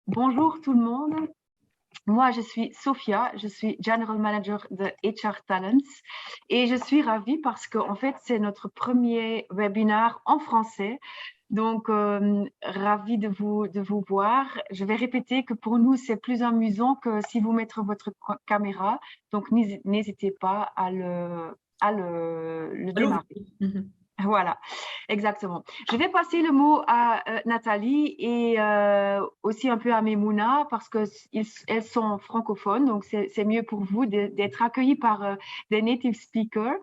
Bonjour tout le monde. Moi, je suis Sophia, je suis General Manager de HR Talents et je suis ravie parce qu'en fait, c'est notre premier webinaire en français. Donc, ravie de vous voir. Je vais répéter que pour nous, c'est plus amusant que si vous mettez votre caméra. Donc, n'hésitez pas à le Allô? démarrer. Voilà, exactement. Je vais passer le mot à Nathalie et aussi un peu à Memouna parce qu'elles sont francophones, donc c'est mieux pour vous d'être accueillis par des native speakers.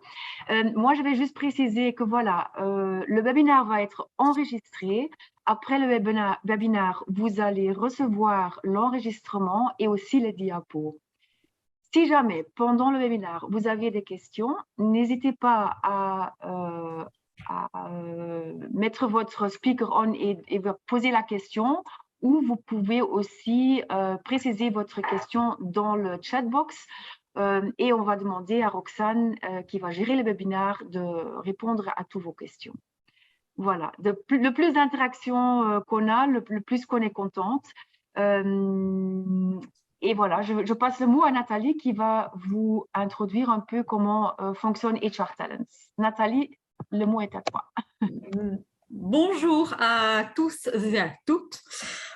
Moi, je vais juste préciser que voilà, le webinaire va être enregistré. Après le webinaire, vous allez recevoir l'enregistrement et aussi les diapos. Si jamais, pendant le webinaire, vous aviez des questions, n'hésitez pas à mettre votre speaker on et poser la question, ou vous pouvez aussi préciser votre question dans le chat box et on va demander à Roxane, qui va gérer le webinaire, de répondre à toutes vos questions. Voilà, le plus d'interactions qu'on a, le plus qu'on est contente. Et voilà, je passe le mot à Nathalie qui va vous introduire un peu comment fonctionne HR Talents. Nathalie, le mot est à toi. Bonjour à tous et à toutes.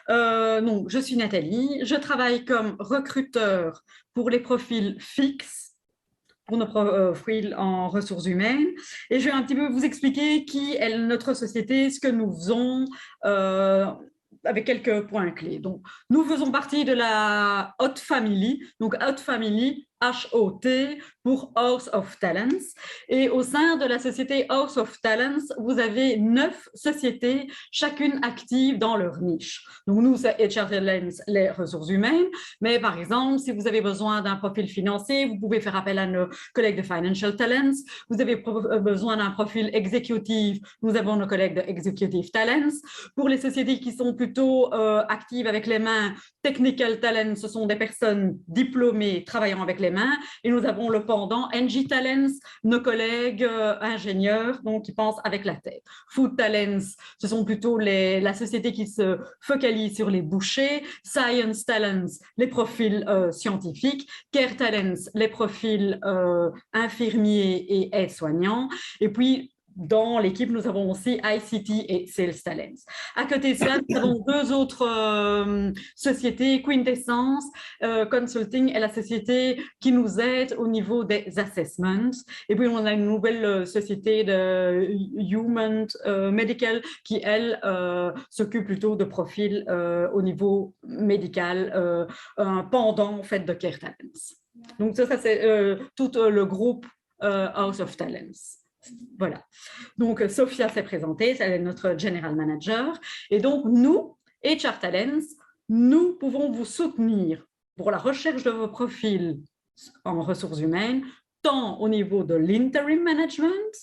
Donc, je suis Nathalie, je travaille comme recruteur pour les profils fixes, pour nos profils en ressources humaines, et je vais un petit peu vous expliquer qui est notre société, ce que nous faisons, avec quelques points clés. Donc, nous faisons partie de la Hot Family, donc Hot Family, H-O-T, pour House of Talents. Et au sein de la société House of Talents, vous avez 9 sociétés, chacune active dans leur niche. Donc, nous, c'est HR Talents, les ressources humaines. Mais par exemple, si vous avez besoin d'un profil financier, vous pouvez faire appel à nos collègues de Financial Talents. Vous avez besoin d'un profil exécutif, nous avons nos collègues de Executive Talents. Pour les sociétés qui sont plutôt actives avec les mains, Technical Talents, ce sont des personnes diplômées travaillant avec les mains. Et nous avons le pendant NG Talents, nos collègues ingénieurs, donc qui pensent avec la tête. Food Talents, ce sont plutôt la société qui se focalise sur les bouchées. Science Talents, les profils scientifiques. Care Talents, les profils infirmiers et aides-soignants. Et puis, dans l'équipe, nous avons aussi ICT et Sales Talents. À côté de cela, nous avons deux autres sociétés, Quintessence Consulting est la société qui nous aide au niveau des assessments. Et puis, on a une nouvelle société de Human Medical qui, elle, s'occupe plutôt de profils au niveau médical, un pendant en fait, de Care Talents. Donc, ça c'est tout le groupe House of Talents. Voilà. Donc, Sophia s'est présentée, elle est notre General Manager. Et donc, nous, HR Talents, nous pouvons vous soutenir pour la recherche de vos profils en ressources humaines, tant au niveau de l'interim management,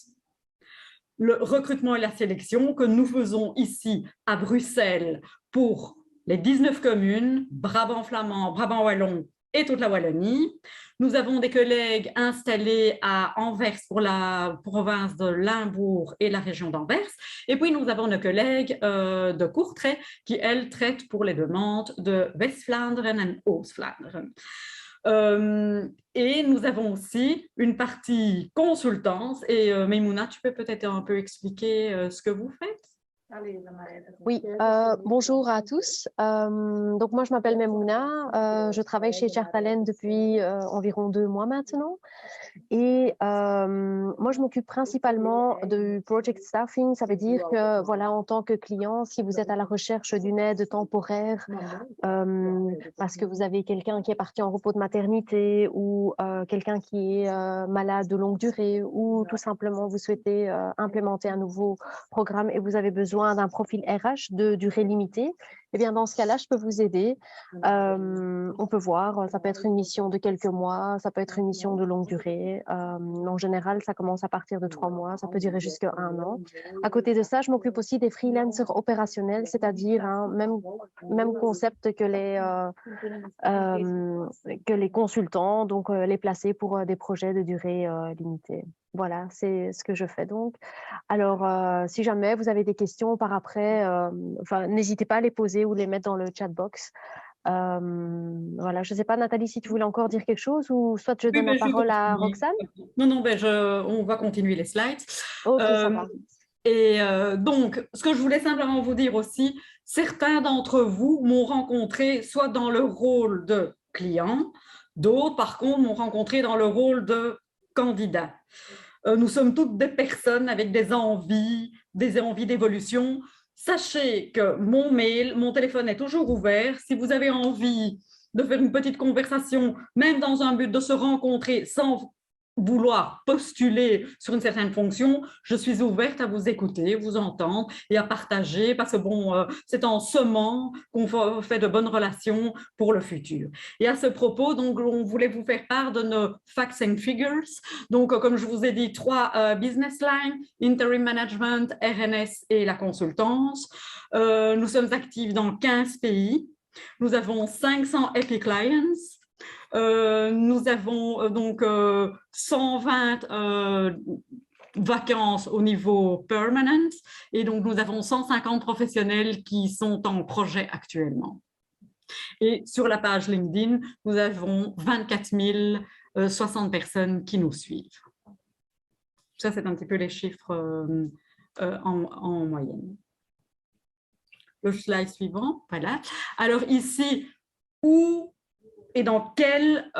le recrutement et la sélection que nous faisons ici à Bruxelles pour les 19 communes, Brabant flamand, Brabant wallon et toute la Wallonie. Nous avons des collègues installés à Anvers pour la province de Limbourg et la région d'Anvers. Et puis, nous avons nos collègues de Courtrai qui, elles, traitent pour les demandes de West-Vlaanderen et Oost-Vlaanderen. Et nous avons aussi une partie consultance. Et Memouna, tu peux peut-être un peu expliquer ce que vous faites? Oui, bonjour à tous. Donc moi, je m'appelle Memouna. Je travaille chez HR Talent depuis environ 2 mois maintenant. Et moi, je m'occupe principalement du project staffing. Ça veut dire que, voilà, en tant que client, si vous êtes à la recherche d'une aide temporaire parce que vous avez quelqu'un qui est parti en repos de maternité ou quelqu'un qui est malade de longue durée ou tout simplement vous souhaitez implémenter un nouveau programme et vous avez besoin d'un profil RH de durée limitée, eh bien dans ce cas-là, je peux vous aider. On peut voir, ça peut être une mission de quelques mois, ça peut être une mission de longue durée. En général, ça commence à partir de 3 mois, ça peut durer jusqu'à 1 an. À côté de ça, je m'occupe aussi des freelancers opérationnels, c'est-à-dire même concept que les consultants, donc les placer pour des projets de durée limitée. Voilà, c'est ce que je fais donc. Alors, si jamais vous avez des questions par après, n'hésitez pas à les poser copier ou les mettre dans le chat box. Voilà, je ne sais pas, Nathalie, si tu voulais encore dire quelque chose ou soit je donne la parole à Roxane. Non, on va continuer les slides. Ok, ça va. Et donc, ce que je voulais simplement vous dire aussi, certains d'entre vous m'ont rencontré soit dans le rôle de client, d'autres, par contre, m'ont rencontré dans le rôle de candidat. Nous sommes toutes des personnes avec des envies d'évolution. Sachez que mon mail, mon téléphone est toujours ouvert. Si vous avez envie de faire une petite conversation, même dans un but de se rencontrer sans vouloir postuler sur une certaine fonction, je suis ouverte à vous écouter, vous entendre et à partager parce que bon, c'est en semant qu'on fait de bonnes relations pour le futur. Et à ce propos, donc, on voulait vous faire part de nos facts and figures. Donc, comme je vous ai dit, 3 business lines, interim management, RNS et la consultance. Nous sommes actifs dans 15 pays. Nous avons 500 happy clients. Nous avons donc 120 vacances au niveau permanent et donc nous avons 150 professionnels qui sont en projet actuellement. Et sur la page LinkedIn, nous avons 24 060 personnes qui nous suivent. Ça, c'est un petit peu les chiffres en moyenne. Le slide suivant, voilà. Alors ici, où et dans quel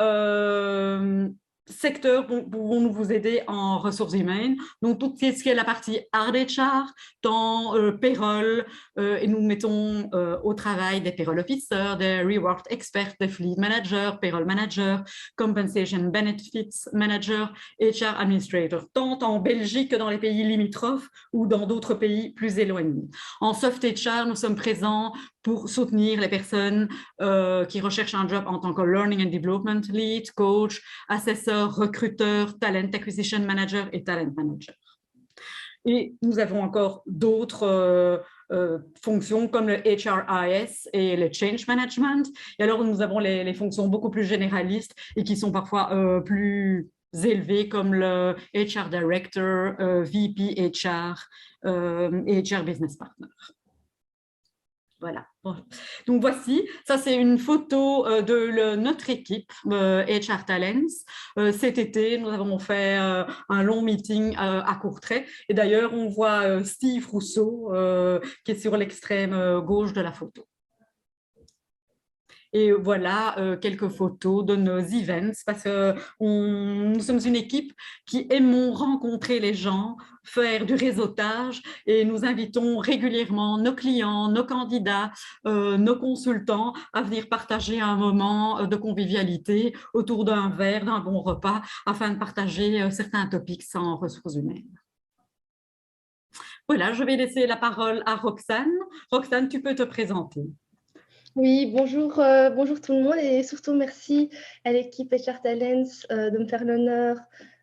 secteur pouvons-nous vous aider en ressources humaines? Donc, tout ce qui est la partie HR, dans payroll, et nous mettons au travail des payroll officers, des reward experts, des fleet managers, payroll managers, compensation benefits managers, HR administrators, tant en Belgique que dans les pays limitrophes ou dans d'autres pays plus éloignés. En soft HR, nous sommes présents pour soutenir les personnes qui recherchent un job en tant que Learning and Development Lead, coach, assesseur, recruteur, Talent Acquisition Manager et Talent Manager. Et nous avons encore d'autres fonctions comme le HRIS et le Change Management. Et alors, nous avons les fonctions beaucoup plus généralistes et qui sont parfois plus élevées comme le HR Director, VP HR et HR Business Partner. Voilà. Donc voici, ça c'est une photo de notre équipe HR Talents. Cet été, nous avons fait un long meeting à Courtrai. Et d'ailleurs, on voit Steve Rousseau qui est sur l'extrême gauche de la photo. Et voilà quelques photos de nos events parce que nous sommes une équipe qui aimons rencontrer les gens, faire du réseautage et nous invitons régulièrement nos clients, nos candidats, nos consultants à venir partager un moment de convivialité autour d'un verre, d'un bon repas afin de partager certains topics en ressources humaines. Voilà, je vais laisser la parole à Roxane. Roxane, tu peux te présenter. Oui, bonjour, bonjour tout le monde et surtout merci à l'équipe HR Talents de me faire l'honneur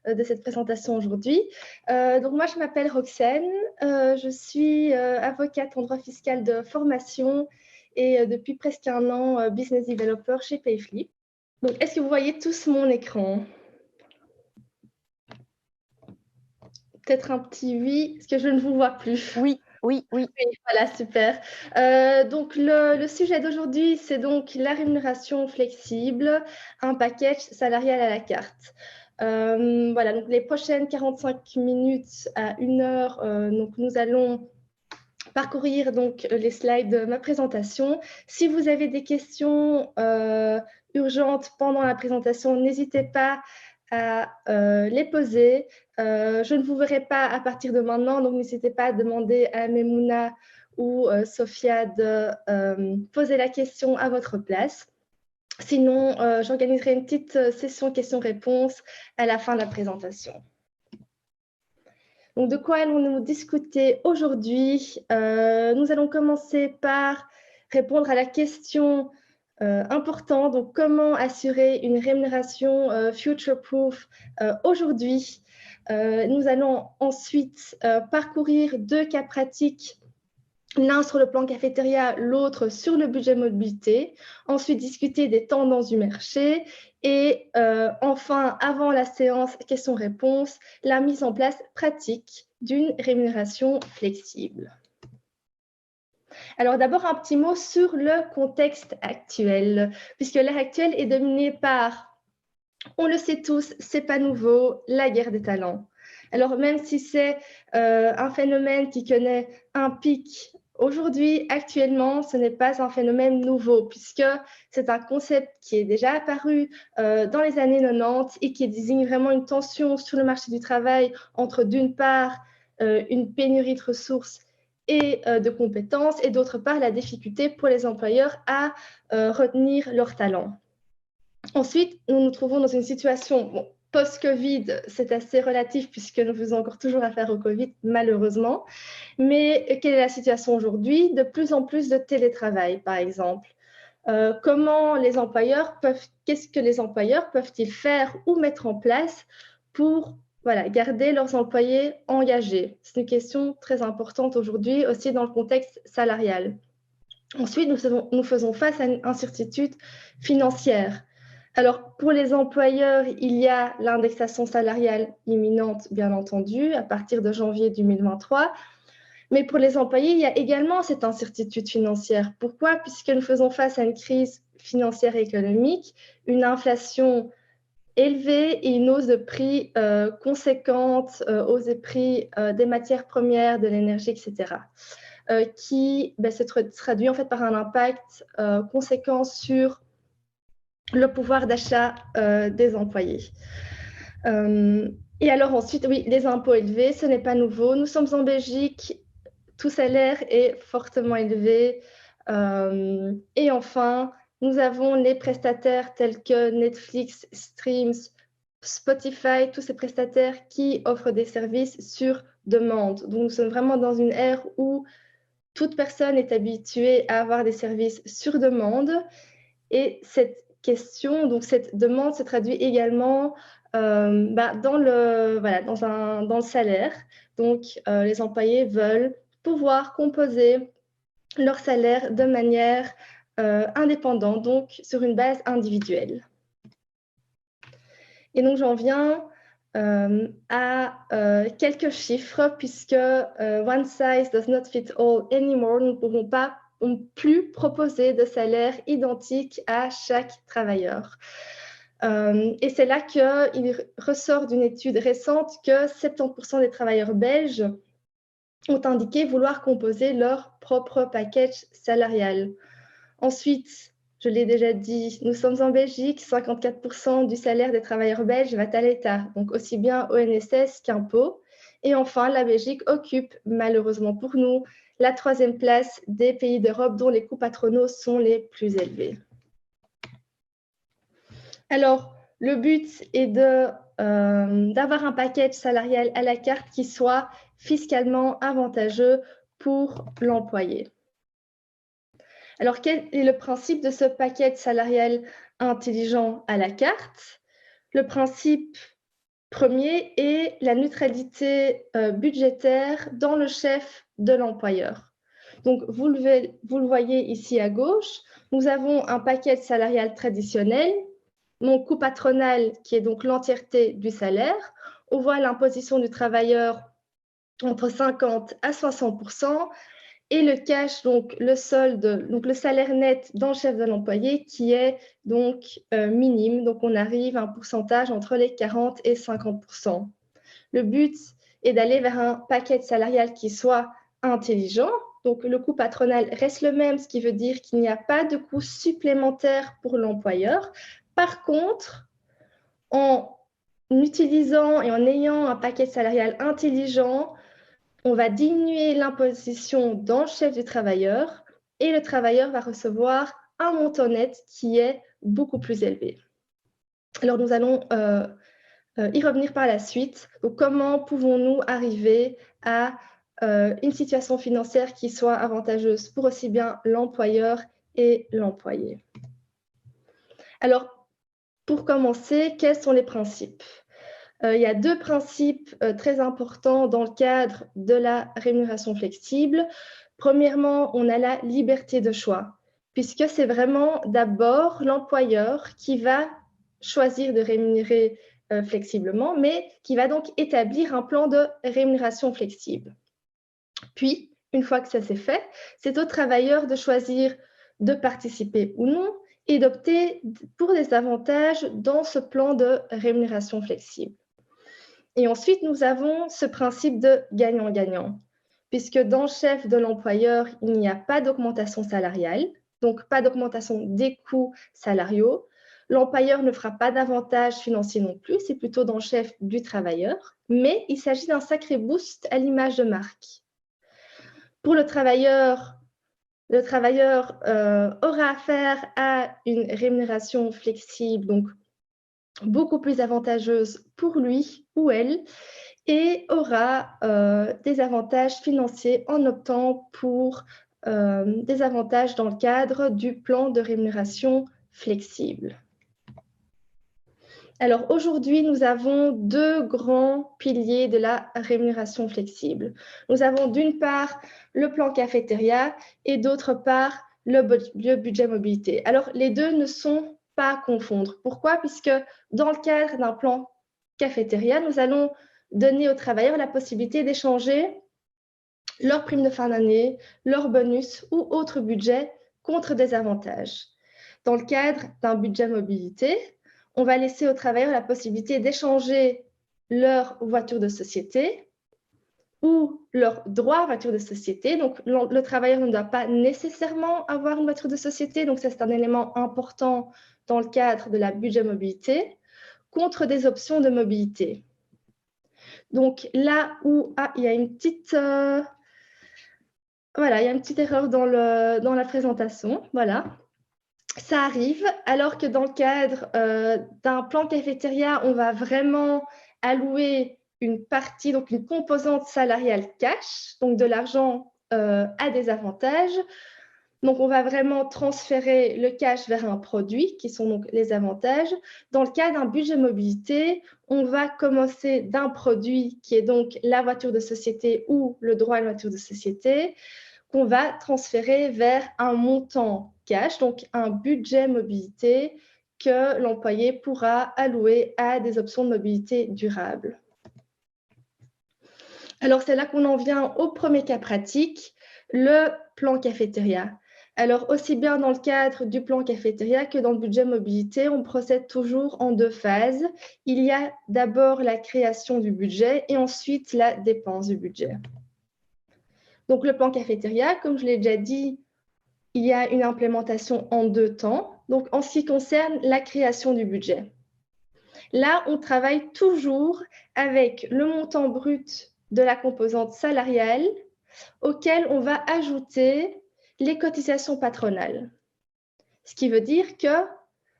de cette présentation aujourd'hui. Donc moi, je m'appelle Roxane, je suis avocate en droit fiscal de formation et depuis presque un an, business developer chez Payflip. Donc, est-ce que vous voyez tous mon écran? Peut-être un petit oui, parce que je ne vous vois plus. Oui. Oui, voilà, super. Donc, le sujet d'aujourd'hui, c'est donc la rémunération flexible, un package salarial à la carte. Voilà, donc les prochaines 45 minutes à 1 heure, donc nous allons parcourir donc les slides de ma présentation. Si vous avez des questions urgentes pendant la présentation, n'hésitez pas à les poser. Je ne vous verrai pas à partir de maintenant, donc n'hésitez pas à demander à Memouna ou Sophia de poser la question à votre place. Sinon, j'organiserai une petite session questions-réponses à la fin de la présentation. Donc, de quoi allons-nous discuter aujourd'hui? Nous allons commencer par répondre à la question importante, donc comment assurer une rémunération future-proof aujourd'hui. Nous allons ensuite parcourir 2 cas pratiques, l'un sur le plan cafétéria, l'autre sur le budget mobilité. Ensuite, discuter des tendances du marché. Et enfin, avant la séance questions-réponses, la mise en place pratique d'une rémunération flexible. Alors d'abord, un petit mot sur le contexte actuel, puisque l'ère actuelle est dominée par, on le sait tous, c'est pas nouveau, la guerre des talents. Alors même si c'est un phénomène qui connaît un pic aujourd'hui, actuellement, ce n'est pas un phénomène nouveau, puisque c'est un concept qui est déjà apparu dans les années 90 et qui désigne vraiment une tension sur le marché du travail entre, d'une part, une pénurie de ressources et de compétences, et d'autre part, la difficulté pour les employeurs à retenir leurs talents. Ensuite, nous nous trouvons dans une situation post-Covid, c'est assez relatif puisque nous faisons encore toujours affaire au Covid, malheureusement. Mais quelle est la situation aujourd'hui? De plus en plus de télétravail, par exemple. Qu'est-ce que les employeurs peuvent-ils faire ou mettre en place pour garder leurs employés engagés? C'est une question très importante aujourd'hui, aussi dans le contexte salarial. Ensuite, nous faisons face à une incertitude financière. Alors, pour les employeurs, il y a l'indexation salariale imminente, bien entendu, à partir de janvier 2023. Mais pour les employés, il y a également cette incertitude financière. Pourquoi? Puisque nous faisons face à une crise financière et économique, une inflation élevée et une hausse de prix conséquente, hausse des prix des matières premières, de l'énergie, etc., qui se traduit en fait par un impact conséquent sur le pouvoir d'achat des employés. Et alors ensuite, oui, les impôts élevés, ce n'est pas nouveau. Nous sommes en Belgique, tout salaire est fortement élevé. Et enfin, nous avons les prestataires tels que Netflix, Streams, Spotify, tous ces prestataires qui offrent des services sur demande. Donc, nous sommes vraiment dans une ère où toute personne est habituée à avoir des services sur demande. Et cette question, donc cette demande se traduit également dans le salaire. Donc, les employés veulent pouvoir composer leur salaire de manière indépendante, donc sur une base individuelle. Et donc, j'en viens à quelques chiffres, puisque one size does not fit all anymore. Nous ne pourrons pas plus proposer de salaire identique à chaque travailleur. Et c'est là qu'il ressort d'une étude récente que 70% des travailleurs belges ont indiqué vouloir composer leur propre package salarial. Ensuite, je l'ai déjà dit, nous sommes en Belgique, 54% du salaire des travailleurs belges va à l'État, donc aussi bien ONSS qu'impôts. Et enfin, la Belgique occupe, malheureusement pour nous, la 3e place des pays d'Europe dont les coûts patronaux sont les plus élevés. Alors, le but est d'avoir un package salarial à la carte qui soit fiscalement avantageux pour l'employé. Alors, quel est le principe de ce package salarial intelligent à la carte? Le principe premier est la neutralité budgétaire dans le chef de l'employeur. Donc, vous le voyez ici à gauche, nous avons un package salarial traditionnel, mon coût patronal qui est donc l'entièreté du salaire. On voit l'imposition du travailleur entre 50 à 60%, et le cash, donc le solde, donc le salaire net dans le chef de l'employé qui est donc minime. Donc, on arrive à un pourcentage entre les 40 et 50%. Le but est d'aller vers un package salarial qui soit intelligent. Donc, le coût patronal reste le même, ce qui veut dire qu'il n'y a pas de coût supplémentaire pour l'employeur. Par contre, en utilisant et en ayant un package salarial intelligent, on va diminuer l'imposition dans le chef du travailleur et le travailleur va recevoir un montant net qui est beaucoup plus élevé. Alors, nous allons y revenir par la suite. Donc, comment pouvons-nous arriver à une situation financière qui soit avantageuse pour aussi bien l'employeur et l'employé? Alors, pour commencer, quels sont les principes? Il y a 2 principes très importants dans le cadre de la rémunération flexible. Premièrement, on a la liberté de choix, puisque c'est vraiment d'abord l'employeur qui va choisir de rémunérer flexiblement, mais qui va donc établir un plan de rémunération flexible. Puis, Une fois que ça s'est fait, c'est au travailleur de choisir de participer ou non et d'opter pour des avantages dans ce plan de rémunération flexible. Et ensuite, nous avons ce principe de gagnant-gagnant, puisque dans le chef de l'employeur, il n'y a pas d'augmentation salariale, donc pas d'augmentation des coûts salariaux. L'employeur ne fera pas d'avantages financiers non plus, c'est plutôt dans le chef du travailleur, mais il s'agit d'un sacré boost à l'image de marque. Pour le travailleur aura affaire à une rémunération flexible, donc beaucoup plus avantageuse pour lui ou elle, et aura des avantages financiers en optant pour des avantages dans le cadre du plan de rémunération flexible. Alors aujourd'hui, nous avons deux grands piliers de la rémunération flexible. Nous avons d'une part le plan cafétéria et d'autre part le budget mobilité. Alors les deux ne sont pas à confondre. Pourquoi? Puisque dans le cadre d'un plan cafétéria, nous allons donner aux travailleurs la possibilité d'échanger leur prime de fin d'année, leur bonus ou autre budget contre des avantages. Dans le cadre d'un budget mobilité, on va laisser aux travailleurs la possibilité d'échanger leur voiture de société ou leur droit à voiture de société. Donc, le travailleur ne doit pas nécessairement avoir une voiture de société. Donc, ça, c'est un élément important dans le cadre de la budget mobilité, contre des options de mobilité. Donc, là où il y a une petite... voilà, il y a une petite erreur dans la présentation. Voilà. Ça arrive, alors que dans le cadre d'un plan cafétéria, on va vraiment allouer une partie, donc une composante salariale cash, donc de l'argent à des avantages. Donc, on va vraiment transférer le cash vers un produit, qui sont donc les avantages. Dans le cas d'un budget mobilité, on va commencer d'un produit qui est donc la voiture de société ou le droit à la voiture de société, qu'on va transférer vers un montant cash, donc un budget mobilité que l'employé pourra allouer à des options de mobilité durable. Alors, c'est là qu'on en vient au premier cas pratique, le plan cafétéria. Alors, aussi bien dans le cadre du plan cafétéria que dans le budget mobilité, on procède toujours en deux phases. Il y a d'abord la création du budget et ensuite la dépense du budget. Donc, le plan cafétéria, comme je l'ai déjà dit, il y a une implémentation en deux temps. Donc, en ce qui concerne la création du budget. Là, on travaille toujours avec le montant brut de la composante salariale auquel on va ajouter les cotisations patronales. Ce qui veut dire que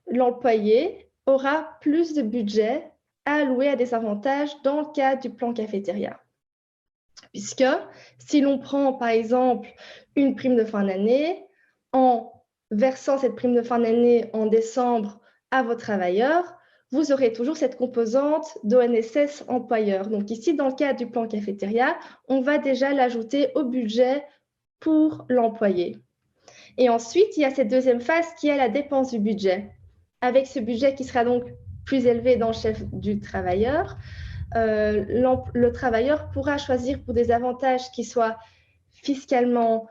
l'employé aura plus de budget à allouer à des avantages dans le cadre du plan cafétéria. Puisque si l'on prend par exemple une prime de fin d'année, en versant cette prime de fin d'année en décembre à vos travailleurs, vous aurez toujours cette composante d'ONSS employeur. Donc ici, dans le cadre du plan cafétéria, on va déjà l'ajouter au budget pour l'employé. Et ensuite, il y a cette deuxième phase qui est la dépense du budget. Avec ce budget qui sera donc plus élevé dans le chef du travailleur, le travailleur pourra choisir pour des avantages qui soient fiscalement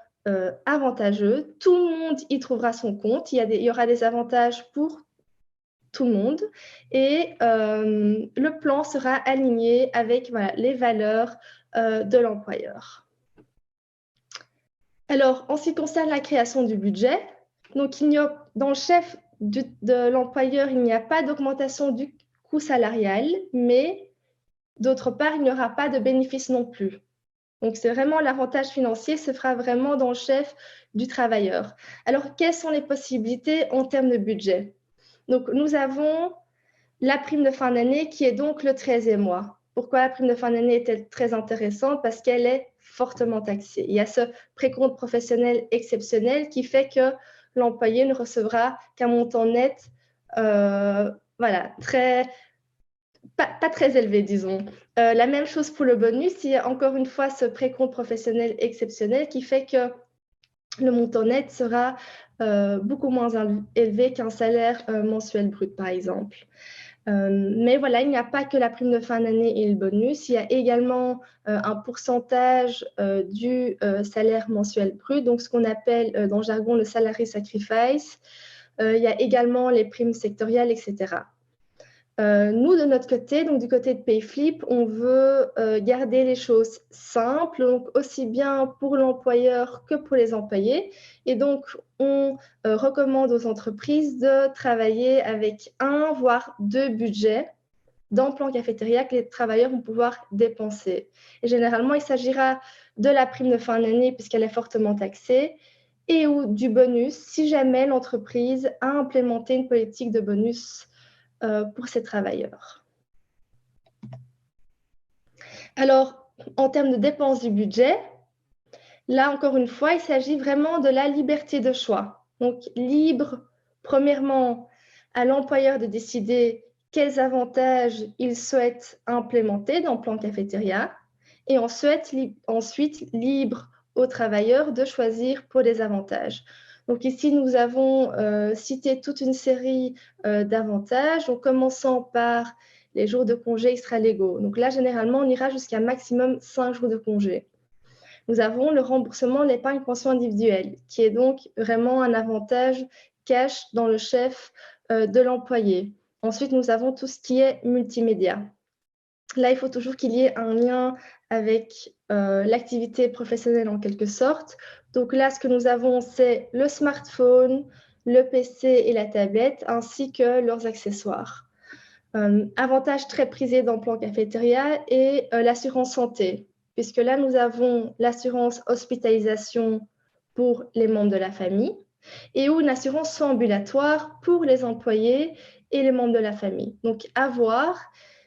avantageux. Tout le monde y trouvera son compte. Il y aura des avantages pour tout le monde et le plan sera aligné avec les valeurs de l'employeur. Alors, en ce qui concerne la création du budget, donc dans le chef de l'employeur, il n'y a pas d'augmentation du coût salarial, mais d'autre part, il n'y aura pas de bénéfice non plus. Donc, c'est vraiment l'avantage financier se fera vraiment dans le chef du travailleur. Alors, quelles sont les possibilités en termes de budget? Donc, nous avons la prime de fin d'année qui est donc le 13e mois. Pourquoi la prime de fin d'année est-elle très intéressante? Parce qu'elle est fortement taxée. Il y a ce précompte professionnel exceptionnel qui fait que l'employé ne recevra qu'un montant net, pas très élevé, disons. La même chose pour le bonus. Il y a encore une fois ce précompte professionnel exceptionnel qui fait que le montant net sera beaucoup moins élevé qu'un salaire mensuel brut, par exemple. Mais voilà, il n'y a pas que la prime de fin d'année et le bonus. Il y a également un pourcentage du salaire mensuel brut, donc ce qu'on appelle dans le jargon le salary sacrifice. Il y a également les primes sectorielles, etc. Nous, de notre côté, donc du côté de Payflip, on veut garder les choses simples, donc aussi bien pour l'employeur que pour les employés. Et donc, on recommande aux entreprises de travailler avec un, voire deux budgets dans le plan cafétéria que les travailleurs vont pouvoir dépenser. Et généralement, il s'agira de la prime de fin d'année puisqu'elle est fortement taxée et ou du bonus si jamais l'entreprise a implémenté une politique de bonus pour ses travailleurs. Alors, en termes de dépenses du budget, là, encore une fois, il s'agit vraiment de la liberté de choix. Donc, libre, premièrement, à l'employeur de décider quels avantages il souhaite implémenter dans le plan cafétéria et ensuite libre aux travailleurs de choisir pour les avantages. Donc ici, nous avons cité toute une série d'avantages, en commençant par les jours de congé extra-légaux. Donc là, généralement, on ira jusqu'à maximum 5 jours de congé. Nous avons le remboursement de l'épargne pension individuelle, qui est donc vraiment un avantage cash dans le chef de l'employé. Ensuite, nous avons tout ce qui est multimédia. Là, il faut toujours qu'il y ait un lien avec l'activité professionnelle en quelque sorte. Donc là, ce que nous avons, c'est le smartphone, le PC et la tablette, ainsi que leurs accessoires. Avantage très prisé dans le plan cafétéria est l'assurance santé, puisque là, nous avons l'assurance hospitalisation pour les membres de la famille et ou une assurance soins ambulatoire pour les employés et les membres de la famille. Donc, à voir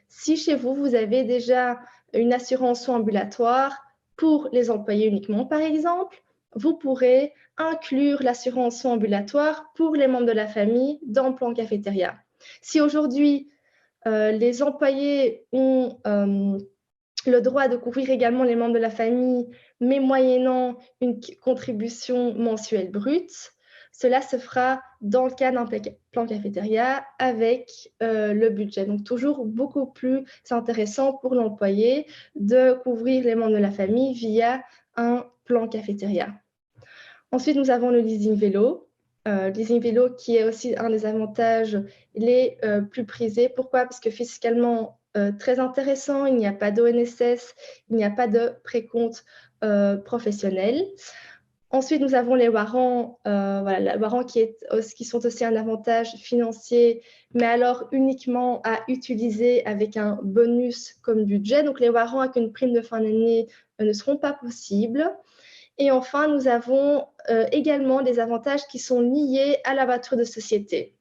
si chez vous, vous avez déjà une assurance soins ambulatoire pour les employés uniquement, par exemple, vous pourrez inclure l'assurance soins ambulatoire pour les membres de la famille dans le plan cafétéria. Si aujourd'hui, les employés ont le droit de couvrir également les membres de la famille, mais moyennant une contribution mensuelle brute, cela se fera dans le cas d'un plan cafétéria avec le budget. Donc, toujours beaucoup plus intéressant pour l'employé de couvrir les membres de la famille via un plan cafétéria. Ensuite, nous avons le leasing vélo. Leasing vélo qui est aussi un des avantages les plus prisés. Pourquoi? Parce que fiscalement, très intéressant, il n'y a pas d'ONSS, il n'y a pas de précompte professionnel. Ensuite, nous avons les warrants, les warrants qui sont aussi un avantage financier, mais alors uniquement à utiliser avec un bonus comme budget. Donc, les warrants avec une prime de fin d'année ne seront pas possibles. Et enfin, nous avons également des avantages qui sont liés à la voiture de société.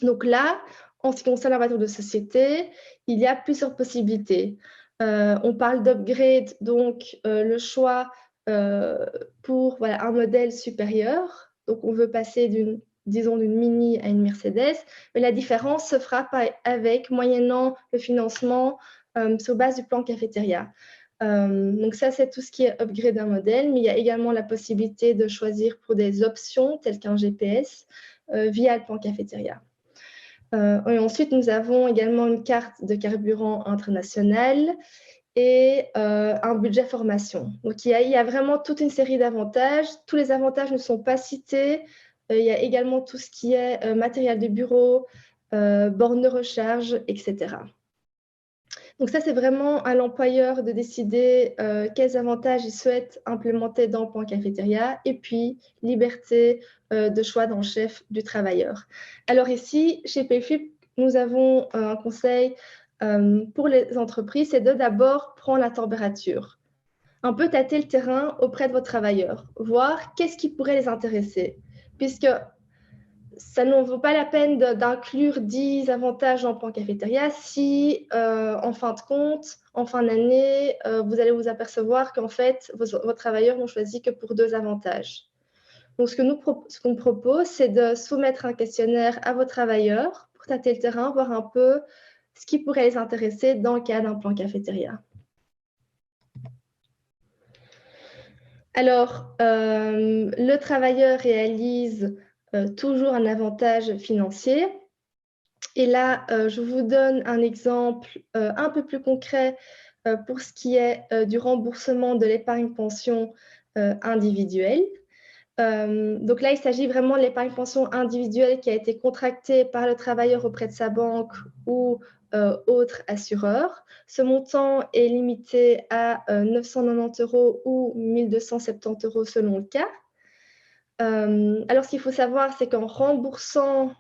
Donc là, en ce qui concerne la voiture de société, il y a plusieurs possibilités. On parle d'upgrade, donc le choix pour un modèle supérieur. Donc, on veut passer d'une Mini à une Mercedes, mais la différence se fera moyennant le financement sur base du plan cafétéria. Donc ça, c'est tout ce qui est upgrade d'un modèle, mais il y a également la possibilité de choisir pour des options telles qu'un GPS via le plan cafétéria. Et ensuite, nous avons également une carte de carburant internationale et un budget formation. Donc, il y a vraiment toute une série d'avantages. Tous les avantages ne sont pas cités. Il y a également tout ce qui est matériel de bureau, bornes de recharge, etc. Donc ça, c'est vraiment à l'employeur de décider quels avantages il souhaite implémenter dans le plan cafétéria et puis liberté de choix dans le chef du travailleur. Alors ici, chez Payflip, nous avons un conseil pour les entreprises, c'est de d'abord prendre la température. Un peu tâter le terrain auprès de vos travailleurs, voir qu'est-ce qui pourrait les intéresser, puisque ça ne vaut pas la peine d'inclure 10 avantages en plan cafétéria si, en fin de compte, en fin d'année, vous allez vous apercevoir qu'en fait, vos travailleurs n'ont choisi que pour 2 avantages. Donc, ce qu'on propose, c'est de soumettre un questionnaire à vos travailleurs pour tâter le terrain, voir un peu ce qui pourrait les intéresser dans le cadre d'un plan cafétéria. Alors, le travailleur réalise toujours un avantage financier. Et là, je vous donne un exemple un peu plus concret pour ce qui est du remboursement de l'épargne pension individuelle. Donc là, il s'agit vraiment de l'épargne pension individuelle qui a été contractée par le travailleur auprès de sa banque ou autre assureur. Ce montant est limité à 990 € ou 1270 € selon le cas. Alors, ce qu'il faut savoir, c'est qu'en remboursant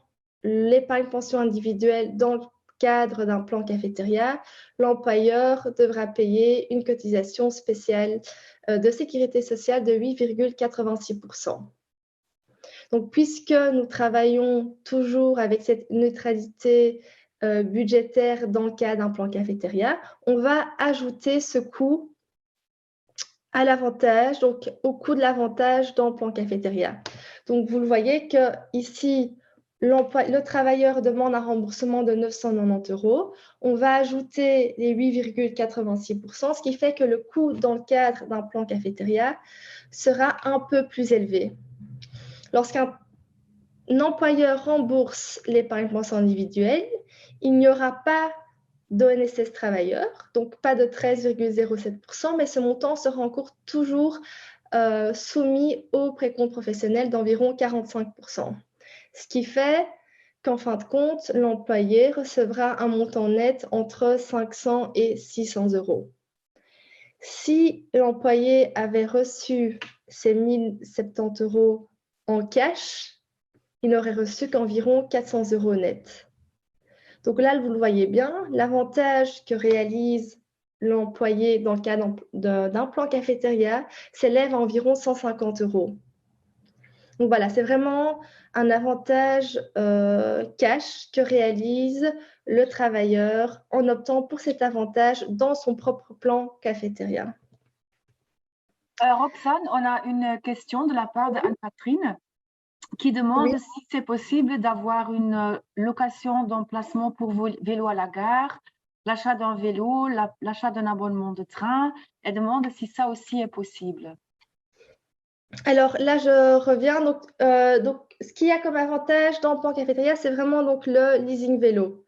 l'épargne pension individuelle dans le cadre d'un plan cafétéria, l'employeur devra payer une cotisation spéciale de sécurité sociale de 8,86%. Donc, puisque nous travaillons toujours avec cette neutralité budgétaire dans le cadre d'un plan cafétéria, on va ajouter ce coût à l'avantage, donc au coût de l'avantage dans le plan cafétéria. Donc, vous le voyez que ici, le travailleur demande un remboursement de 990 €. On va ajouter les 8,86%, ce qui fait que le coût dans le cadre d'un plan cafétéria sera un peu plus élevé. Lorsqu'un employeur rembourse l'épargne pension individuelle, il n'y aura pas d'ONSS travailleur, donc pas de 13,07%, mais ce montant sera encore toujours soumis au précompte professionnel d'environ 45%. Ce qui fait qu'en fin de compte, l'employé recevra un montant net entre 500 et 600 €. Si l'employé avait reçu ces 1070 € en cash, il n'aurait reçu qu'environ 400 € net. Donc là, vous le voyez bien, l'avantage que réalise l'employé dans le cadre d'un plan cafétéria s'élève à environ 150 €. Donc voilà, c'est vraiment un avantage cash que réalise le travailleur en optant pour cet avantage dans son propre plan cafétéria. Roxane, on a une question de la part d'Anne-Catherine qui demande si c'est possible d'avoir une location d'emplacement pour vélo à la gare, l'achat d'un vélo, l'achat d'un abonnement de train. Elle demande si ça aussi est possible. Alors là, je reviens. Donc, ce qu'il y a comme avantage dans le plan cafétéria, c'est vraiment donc, le leasing vélo.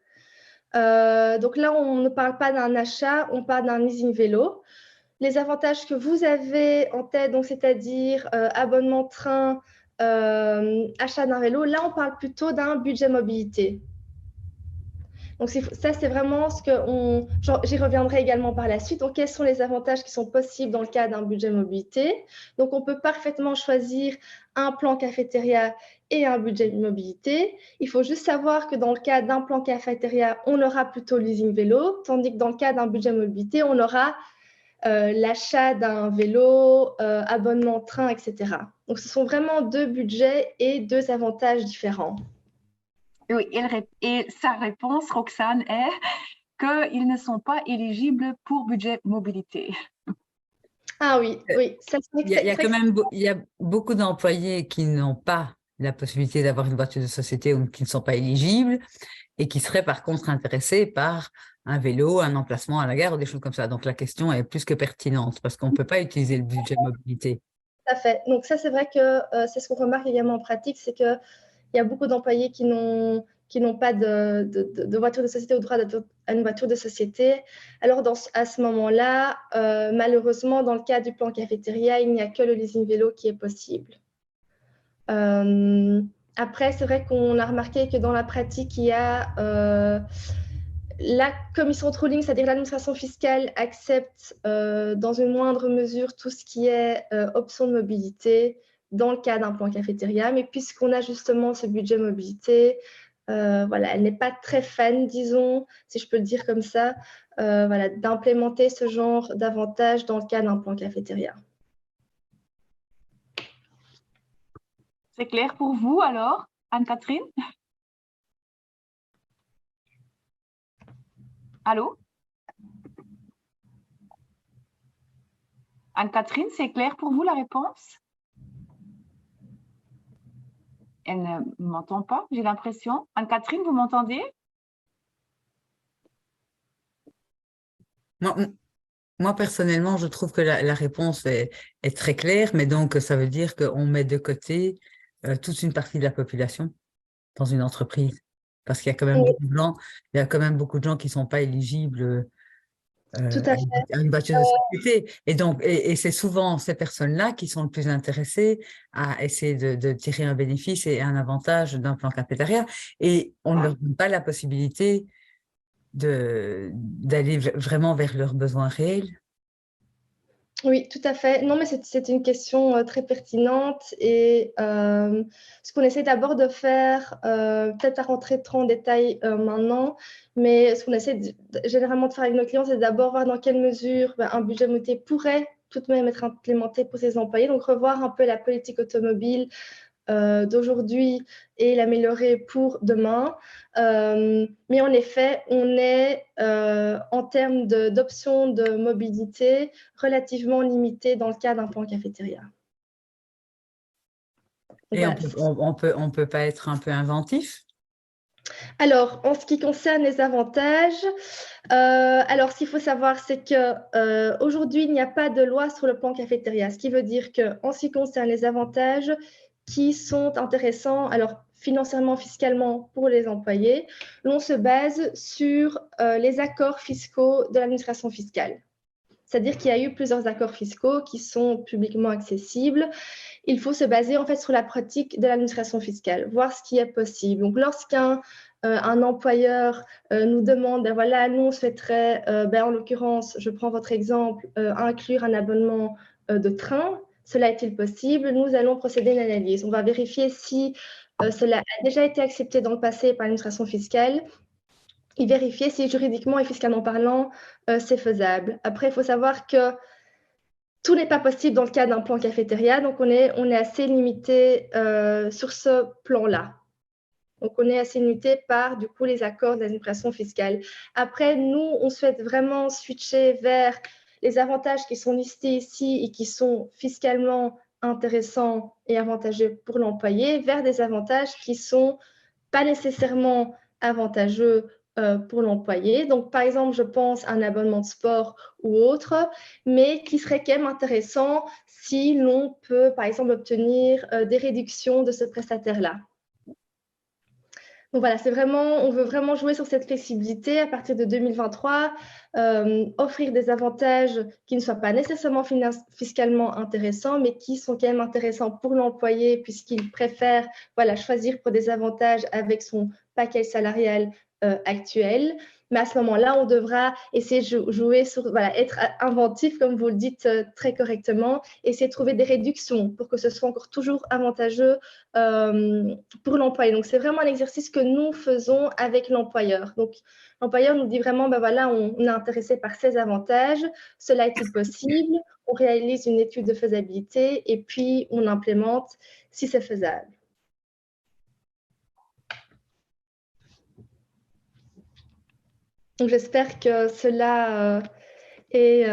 Donc là, on ne parle pas d'un achat, on parle d'un leasing vélo. Les avantages que vous avez en tête, donc c'est-à-dire abonnement train, achat d'un vélo, là, on parle plutôt d'un budget mobilité. Donc, ça, c'est vraiment ce que j'y reviendrai également par la suite. Donc, quels sont les avantages qui sont possibles dans le cas d'un budget mobilité? Donc, on peut parfaitement choisir un plan cafétéria et un budget mobilité. Il faut juste savoir que dans le cas d'un plan cafétéria, on aura plutôt leasing vélo, tandis que dans le cas d'un budget mobilité, on aura l'achat d'un vélo, abonnement train, etc. Donc, ce sont vraiment deux budgets et deux avantages différents. Oui, et sa réponse, Roxane, est qu'ils ne sont pas éligibles pour budget mobilité. Ah oui, oui. Il y a beaucoup d'employés qui n'ont pas la possibilité d'avoir une voiture de société ou qui ne sont pas éligibles et qui seraient par contre intéressés par un vélo, un emplacement à la gare ou des choses comme ça. Donc la question est plus que pertinente parce qu'on ne peut pas utiliser le budget mobilité. Tout à fait. Donc ça, c'est vrai que c'est ce qu'on remarque également en pratique, c'est qu'il y a beaucoup d'employés qui n'ont pas de voiture de société ou droit à une voiture de société. Alors, à ce moment-là, malheureusement, dans le cas du plan cafétéria, il n'y a que le leasing vélo qui est possible. Après, c'est vrai qu'on a remarqué que dans la pratique, il y a la commission de ruling, c'est-à-dire l'administration fiscale, accepte dans une moindre mesure tout ce qui est option de mobilité dans le cas d'un plan cafétéria. Mais puisqu'on a justement ce budget mobilité, voilà, elle n'est pas très fan, disons, si je peux le dire comme ça, voilà, d'implémenter ce genre d'avantages dans le cas d'un plan cafétéria. C'est clair pour vous alors, Anne-Catherine? Allô? Anne-Catherine, c'est clair pour vous la réponse? Elle ne m'entend pas, j'ai l'impression. Anne-Catherine, vous m'entendez? Moi, personnellement, je trouve que la réponse est très claire, mais donc ça veut dire qu'on met de côté toute une partie de la population dans une entreprise. parce qu'il y a quand même beaucoup de gens, il y a quand même beaucoup de gens qui ne sont pas éligibles Tout à fait. à une voiture de société. Et donc, et c'est souvent ces personnes-là qui sont le plus intéressées à essayer de tirer un bénéfice et un avantage d'un plan cafétéria. Et on ne leur donne pas la possibilité d'aller vraiment vers leurs besoins réels. Oui, tout à fait. Non, mais c'est une question très pertinente et ce qu'on essaie d'abord de faire, peut-être à rentrer trop en détail maintenant, mais ce qu'on essaie généralement de faire avec nos clients, c'est d'abord voir dans quelle mesure un budget mobilité pourrait tout de même être implémenté pour ses employés. Donc, revoir un peu la politique automobile d'aujourd'hui et l'améliorer pour demain. Mais en effet, on est en termes d'options de mobilité relativement limité dans le cas d'un plan cafétéria. Et voilà. on peut pas être un peu inventif? Alors, en ce qui concerne les avantages, alors ce qu'il faut savoir, c'est qu'aujourd'hui, il n'y a pas de loi sur le plan cafétéria, ce qui veut dire qu'en ce qui concerne les avantages qui sont intéressants, alors financièrement, fiscalement pour les employés, l'on se base sur les accords fiscaux de l'administration fiscale. C'est-à-dire qu'il y a eu plusieurs accords fiscaux qui sont publiquement accessibles. Il faut se baser en fait sur la pratique de l'administration fiscale, voir ce qui est possible. Donc, lorsqu'un employeur nous demande, ben voilà, nous on souhaiterait, en l'occurrence, je prends votre exemple, inclure un abonnement de train, cela est-il possible? Nous allons procéder à une analyse. On va vérifier si cela a déjà été accepté dans le passé par l'administration fiscale et vérifier si juridiquement et fiscalement parlant, c'est faisable. Après, il faut savoir que tout n'est pas possible dans le cas d'un plan cafétéria, donc on est assez limité sur ce plan-là. Donc, on est assez limité par, du coup, les accords de l'administration fiscale. Après, nous, on souhaite vraiment switcher vers les avantages qui sont listés ici et qui sont fiscalement intéressants et avantageux pour l'employé, vers des avantages qui ne sont pas nécessairement avantageux pour l'employé. Donc, par exemple, je pense à un abonnement de sport ou autre, mais qui serait quand même intéressant si l'on peut, par exemple, obtenir des réductions de ce prestataire-là. Donc voilà, on veut vraiment jouer sur cette flexibilité à partir de 2023, offrir des avantages qui ne soient pas nécessairement fiscalement intéressants, mais qui sont quand même intéressants pour l'employé puisqu'il préfère choisir pour des avantages avec son package salarial actuel. Mais à ce moment-là, on devra essayer de jouer sur, être inventif, comme vous le dites très correctement, essayer de trouver des réductions pour que ce soit encore toujours avantageux pour l'employé. Donc, c'est vraiment un exercice que nous faisons avec l'employeur. Donc, l'employeur nous dit vraiment, on est intéressé par ces avantages, cela est-il possible? On réalise une étude de faisabilité et puis on implémente si c'est faisable. Donc, j'espère que cela est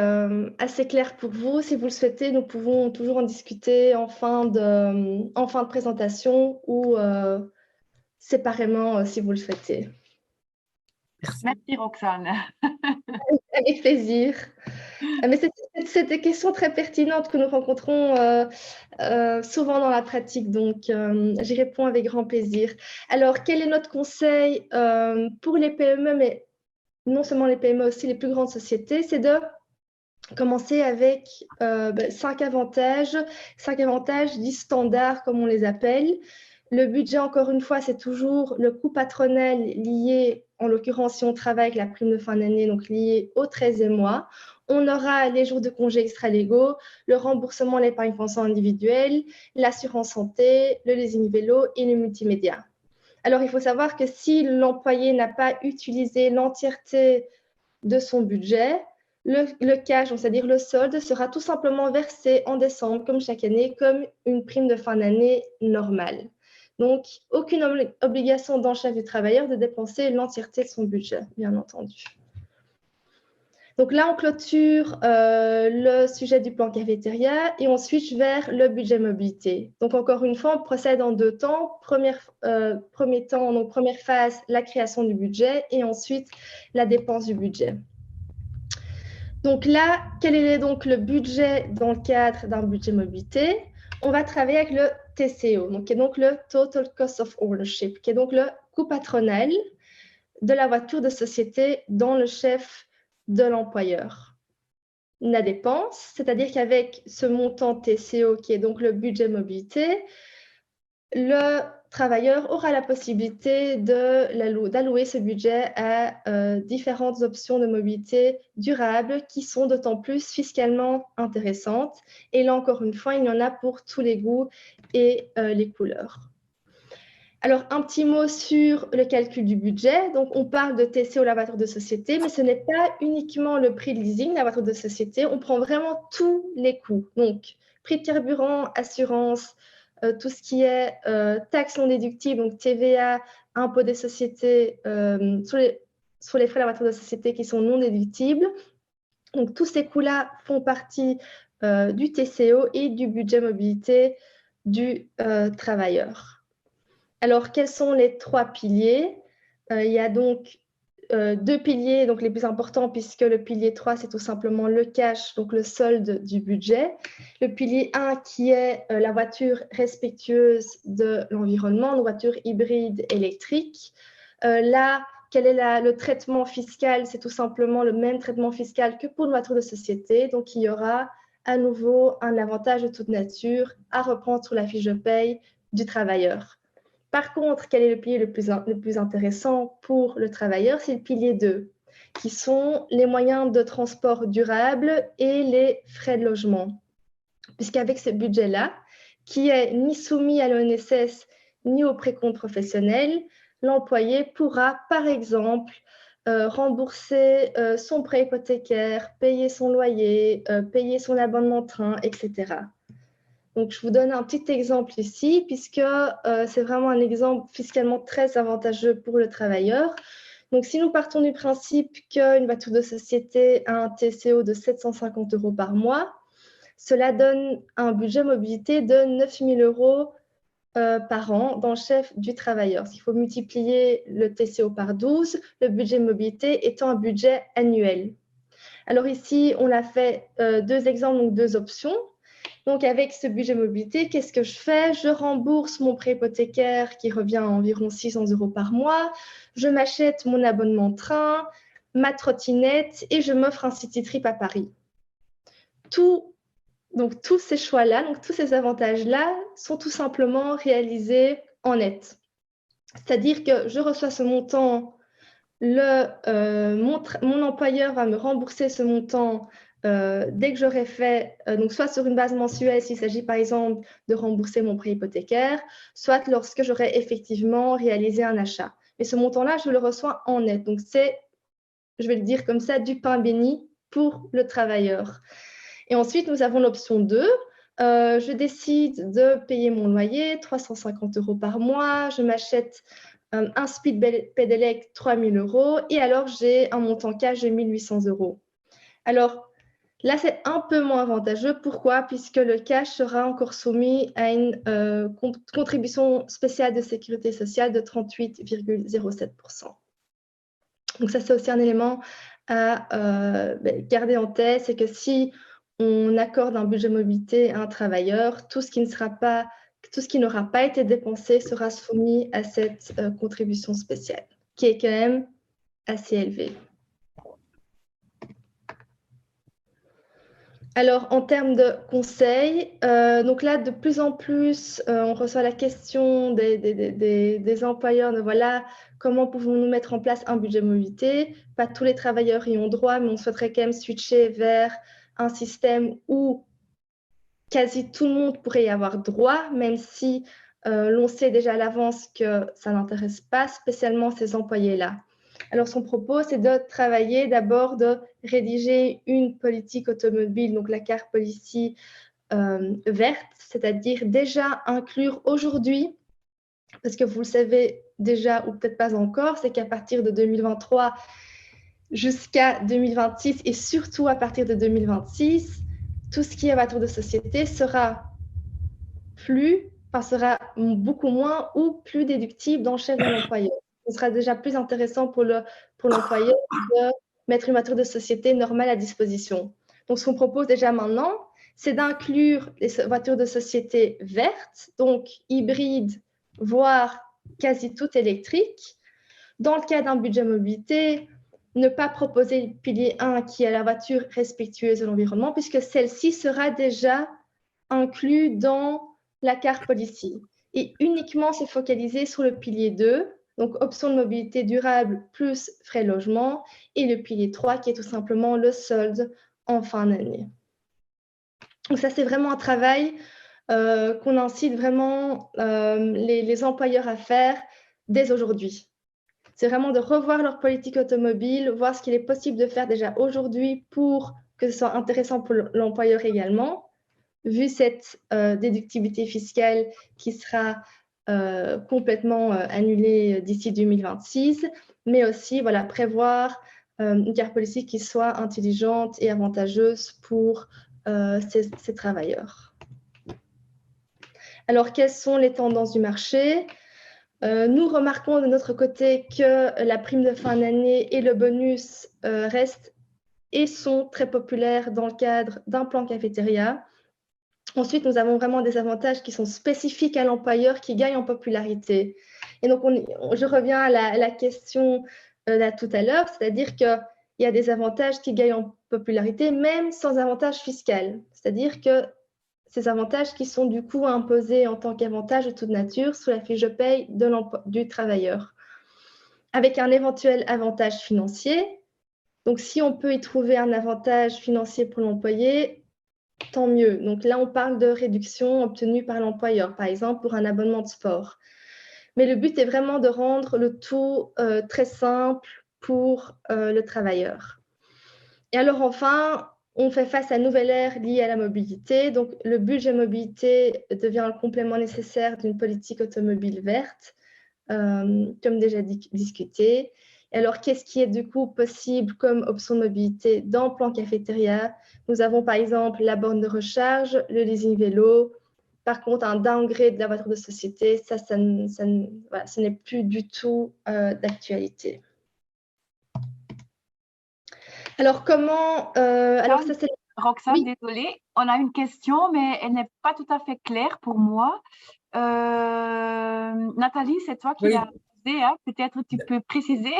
assez clair pour vous. Si vous le souhaitez, nous pouvons toujours en discuter en fin de présentation ou séparément si vous le souhaitez. Merci Roxane. Avec plaisir. Mais c'est des questions très pertinentes que nous rencontrons souvent dans la pratique, donc j'y réponds avec grand plaisir. Alors, quel est notre conseil pour les PME, mais non seulement les PME, aussi les plus grandes sociétés, c'est de commencer avec 5 avantages dits standards, comme on les appelle. Le budget, encore une fois, c'est toujours le coût patronal lié, en l'occurrence, si on travaille avec la prime de fin d'année, donc lié aux 13e mois. On aura les jours de congés extra-légaux, le remboursement de l'épargne pension individuelle, l'assurance santé, le leasing vélo et le multimédia. Alors, il faut savoir que si l'employé n'a pas utilisé l'entièreté de son budget, le cash, c'est-à-dire le solde, sera tout simplement versé en décembre, comme chaque année, comme une prime de fin d'année normale. Donc, aucune obligation dans chef du travailleur de dépenser l'entièreté de son budget, bien entendu. Donc là, on clôture le sujet du plan cafétéria et on switch vers le budget mobilité. Donc, encore une fois, on procède en 2 temps. Première phase, la création du budget et ensuite la dépense du budget. Donc là, quel est donc le budget dans le cadre d'un budget mobilité? On va travailler avec le TCO, donc, qui est donc le Total Cost of Ownership, qui est donc le coût patronal de la voiture de société dans le chef de l'employeur. La dépense, c'est-à-dire qu'avec ce montant TCO, qui est donc le budget mobilité, le travailleur aura la possibilité d'allouer ce budget à différentes options de mobilité durable qui sont d'autant plus fiscalement intéressantes. Et là, encore une fois, il y en a pour tous les goûts et les couleurs. Alors, un petit mot sur le calcul du budget. Donc, on parle de TCO, la voiture de société, mais ce n'est pas uniquement le prix de leasing, la voiture de société. On prend vraiment tous les coûts. Donc, prix de carburant, assurance, tout ce qui est taxes non déductibles, donc TVA, impôt des sociétés, sur les frais de la voiture de société qui sont non déductibles. Donc, tous ces coûts-là font partie du TCO et du budget mobilité du travailleur. Alors, quels sont les trois piliers? Il y a donc deux piliers donc les plus importants, puisque le pilier 3, c'est tout simplement le cash, donc le solde du budget. Le pilier 1, qui est la voiture respectueuse de l'environnement, une voiture hybride électrique. Là, quel est le traitement fiscal? C'est tout simplement le même traitement fiscal que pour une voiture de société. Donc, il y aura à nouveau un avantage de toute nature à reprendre sur la fiche de paye du travailleur. Par contre, quel est le pilier le plus intéressant pour le travailleur? C'est le pilier 2, qui sont les moyens de transport durable et les frais de logement. Puisqu'avec ce budget-là, qui est ni soumis à l'ONSS ni au précompte professionnel, l'employé pourra, par exemple, rembourser son prêt hypothécaire, payer son loyer, payer son abonnement de train, etc. Donc, je vous donne un petit exemple ici, puisque c'est vraiment un exemple fiscalement très avantageux pour le travailleur. Donc, si nous partons du principe qu'une voiture de société a un TCO de 750 € par mois, cela donne un budget mobilité de 9 000 € par an dans le chef du travailleur. Il faut multiplier le TCO par 12, le budget mobilité étant un budget annuel. Alors ici, on a fait deux exemples, donc deux options. Donc, avec ce budget mobilité, qu'est-ce que je fais? Je rembourse mon prêt hypothécaire qui revient à environ 600 € par mois. Je m'achète mon abonnement de train, ma trottinette et je m'offre un city trip à Paris. Donc, tous ces choix-là, donc tous ces avantages-là sont tout simplement réalisés en net. C'est-à-dire que je reçois ce montant, mon employeur va me rembourser ce montant dès que j'aurai fait, donc soit sur une base mensuelle s'il s'agit par exemple de rembourser mon prêt hypothécaire, soit lorsque j'aurai effectivement réalisé un achat. Mais ce montant-là, je le reçois en net. Donc c'est, je vais le dire comme ça, du pain béni pour le travailleur. Et ensuite, nous avons l'option 2. Je décide de payer mon loyer, 350 € par mois. Je m'achète un speed pedelec, 3 000 €. Et alors, j'ai un montant cash de 1 800 €. Alors, là, c'est un peu moins avantageux. Pourquoi? Puisque le cash sera encore soumis à une contribution spéciale de sécurité sociale de 38,07%. Donc, ça, c'est aussi un élément à garder en tête. C'est que si on accorde un budget mobilité à un travailleur, tout ce qui n'aura pas été dépensé sera soumis à cette contribution spéciale, qui est quand même assez élevée. Alors, en termes de conseils, donc là, de plus en plus, on reçoit la question des employeurs de voilà, comment pouvons-nous mettre en place un budget mobilité? Pas tous les travailleurs y ont droit, mais on souhaiterait quand même switcher vers un système où quasi tout le monde pourrait y avoir droit, même si l'on sait déjà à l'avance que ça n'intéresse pas spécialement ces employés-là. Alors, son propos, c'est de travailler d'abord, de rédiger une politique automobile, donc la car policy verte, c'est-à-dire déjà inclure aujourd'hui, parce que vous le savez déjà ou peut-être pas encore, c'est qu'à partir de 2023 jusqu'à 2026 et surtout à partir de 2026, tout ce qui est voiture de société sera beaucoup moins ou plus déductible dans le chef de l'employeur. Ce sera déjà plus intéressant pour l'employeur de mettre une voiture de société normale à disposition. Donc, ce qu'on propose déjà maintenant, c'est d'inclure les voitures de société vertes, donc hybrides, voire quasi toutes électriques. Dans le cas d'un budget mobilité, ne pas proposer le pilier 1 qui est la voiture respectueuse de l'environnement, puisque celle-ci sera déjà inclue dans la carte policy. Et uniquement se focaliser sur le pilier 2, donc option de mobilité durable plus frais logement, et le pilier 3 qui est tout simplement le solde en fin d'année. Donc ça, c'est vraiment un travail qu'on incite vraiment les employeurs à faire dès aujourd'hui. C'est vraiment de revoir leur politique automobile, voir ce qu'il est possible de faire déjà aujourd'hui pour que ce soit intéressant pour l'employeur également, vu cette déductibilité fiscale qui sera complètement annulée d'ici 2026, mais aussi voilà, prévoir une carte politique qui soit intelligente et avantageuse pour ces travailleurs. Alors, quelles sont les tendances du marché ? Nous remarquons de notre côté que la prime de fin d'année et le bonus restent et sont très populaires dans le cadre d'un plan cafétéria. Ensuite, nous avons vraiment des avantages qui sont spécifiques à l'employeur qui gagnent en popularité. Et donc, je reviens à la question là tout à l'heure, c'est-à-dire qu'il y a des avantages qui gagnent en popularité même sans avantage fiscal. C'est-à-dire que ces avantages qui sont du coup imposés en tant qu'avantage de toute nature sous la fiche de paye du travailleur, avec un éventuel avantage financier. Donc, si on peut y trouver un avantage financier pour l'employé, tant mieux. Donc là, on parle de réduction obtenue par l'employeur, par exemple pour un abonnement de sport. Mais le but est vraiment de rendre le tout très simple pour le travailleur. Et alors enfin, on fait face à une nouvelle ère liée à la mobilité. Donc, le budget mobilité devient le complément nécessaire d'une politique automobile verte, comme déjà discuté. Et alors, qu'est-ce qui est du coup possible comme option de mobilité dans le plan cafétéria ? Nous avons par exemple la borne de recharge, le leasing vélo. Par contre, un downgrade de la voiture de société, voilà, ce n'est plus du tout d'actualité. Alors, comment… alors, ça, c'est… Roxane, Oui. désolée, on a une question, mais elle n'est pas tout à fait claire pour moi. Nathalie, c'est toi qui l'as posée, hein? Peut-être tu peux préciser.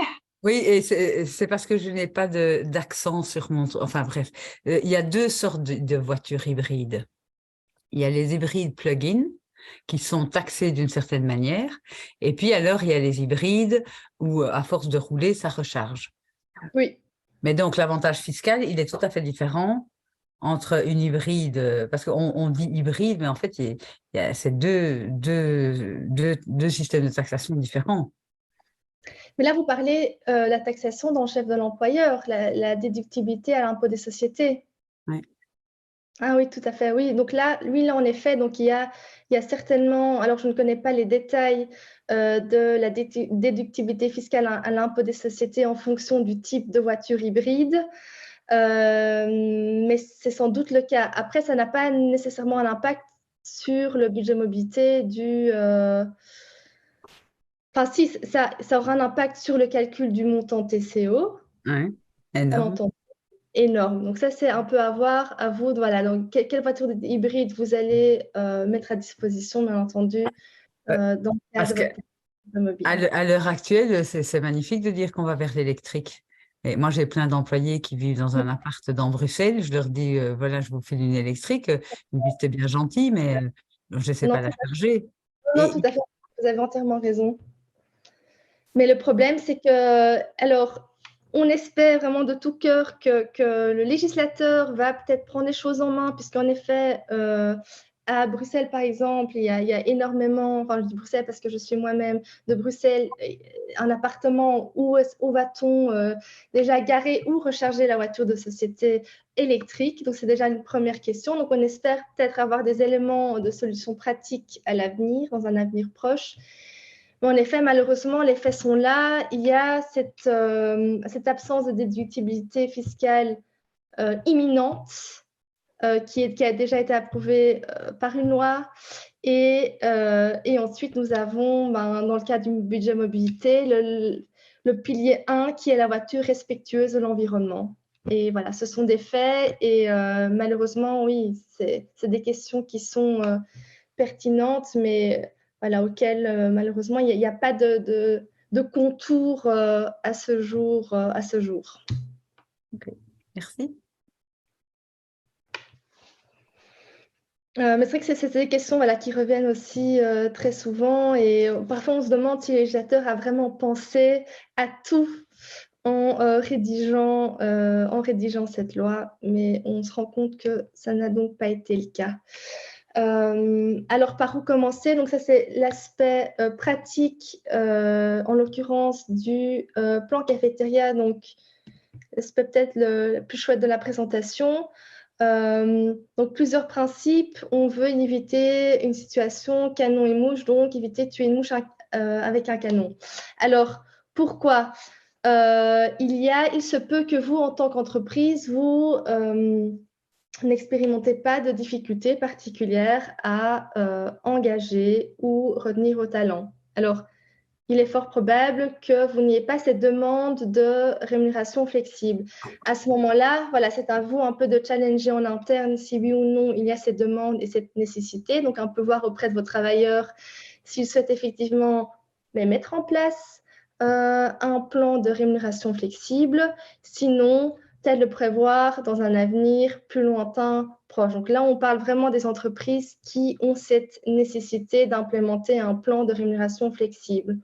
Oui, et c'est parce que je n'ai pas d'accent sur mon… Enfin bref, il y a deux sortes de voitures hybrides. Il y a les hybrides plug-in qui sont taxés d'une certaine manière, et puis alors il y a les hybrides où à force de rouler, ça recharge. Oui. Mais donc l'avantage fiscal, il est tout à fait différent entre une hybride, parce qu'on dit hybride, mais en fait, c'est deux systèmes de taxation différents. Mais là, vous parlez de la taxation dans le chef de l'employeur, la déductibilité à l'impôt des sociétés. Oui. Ah oui, tout à fait, oui. Donc là, en effet, donc il y a certainement, alors je ne connais pas les détails de la déductibilité fiscale à l'impôt des sociétés en fonction du type de voiture hybride, mais c'est sans doute le cas. Après, ça n'a pas nécessairement un impact sur le budget mobilité du… Enfin, si, ça aura un impact sur le calcul du montant TCO. Oui, énorme. Énorme. Donc ça, c'est un peu à voir, à vous. Voilà, donc quelle voiture hybride vous allez mettre à disposition, bien entendu, dans le cadre de votre mobile. À l'heure actuelle, c'est magnifique de dire qu'on va vers l'électrique. Et moi, j'ai plein d'employés qui vivent dans un appart dans Bruxelles. Je leur dis, voilà, je vous file une électrique. Ils me disent, c'est bien gentil, mais je ne sais pas la charger. Non, tout à fait. Vous avez entièrement raison. Mais le problème, c'est que, alors, on espère vraiment de tout cœur que le législateur va peut-être prendre les choses en main, puisqu'en effet, à Bruxelles, par exemple, il y a énormément, enfin, je dis Bruxelles parce que je suis moi-même de Bruxelles, un appartement, où va-t-on déjà garer ou recharger la voiture de société électrique? Donc, c'est déjà une première question. Donc, on espère peut-être avoir des éléments de solutions pratiques à l'avenir, dans un avenir proche. Mais en effet, malheureusement, les faits sont là. Il y a cette absence de déductibilité fiscale imminente qui a déjà été approuvée par une loi. Et ensuite, nous avons, dans le cadre du budget mobilité, le pilier 1 qui est la voiture respectueuse de l'environnement. Et voilà, ce sont des faits et malheureusement, oui, c'est des questions qui sont pertinentes, mais voilà, auxquelles malheureusement, il n'y a pas de contour à ce jour. Okay. Merci. Mais c'est vrai que c'est des questions voilà, qui reviennent aussi très souvent et parfois on se demande si le législateur a vraiment pensé à tout en rédigeant cette loi, mais on se rend compte que ça n'a donc pas été le cas. Alors, par où commencer? Donc ça, c'est l'aspect pratique, en l'occurrence du plan cafétéria, donc l'aspect peut-être le plus chouette de la présentation. Donc, plusieurs principes. On veut éviter une situation canon et mouche, donc éviter de tuer une mouche avec un canon. Alors, pourquoi? Il se peut que vous, en tant qu'entreprise, vous n'expérimentez pas de difficultés particulières à engager ou retenir vos talents. Alors, il est fort probable que vous n'ayez pas cette demande de rémunération flexible. À ce moment-là, voilà, c'est à vous un peu de challenger en interne si oui ou non il y a cette demande et cette nécessité. Donc, un peu voir auprès de vos travailleurs s'ils souhaitent effectivement mettre en place un plan de rémunération flexible. Sinon, peut-être le prévoir dans un avenir plus lointain, proche. Donc là, on parle vraiment des entreprises qui ont cette nécessité d'implémenter un plan de rémunération flexible.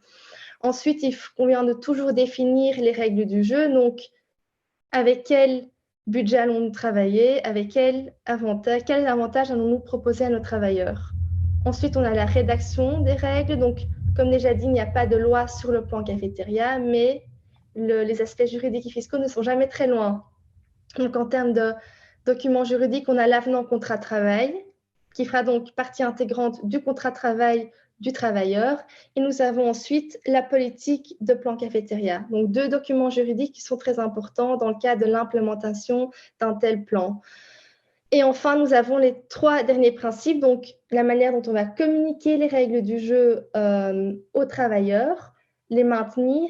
Ensuite, il convient de toujours définir les règles du jeu. Donc, avec quel budget allons-nous travailler? Avec quels avantages allons-nous proposer à nos travailleurs? Ensuite, on a la rédaction des règles. Donc, comme déjà dit, il n'y a pas de loi sur le plan cafétéria, mais les aspects juridiques et fiscaux ne sont jamais très loin. Donc, en termes de documents juridiques, on a l'avenant contrat de travail, qui fera donc partie intégrante du contrat de travail du travailleur. Et nous avons ensuite la politique de plan cafétéria. Donc, 2 documents juridiques qui sont très importants dans le cadre de l'implémentation d'un tel plan. Et enfin, nous avons les 3 derniers principes, donc la manière dont on va communiquer les règles du jeu aux travailleurs, les maintenir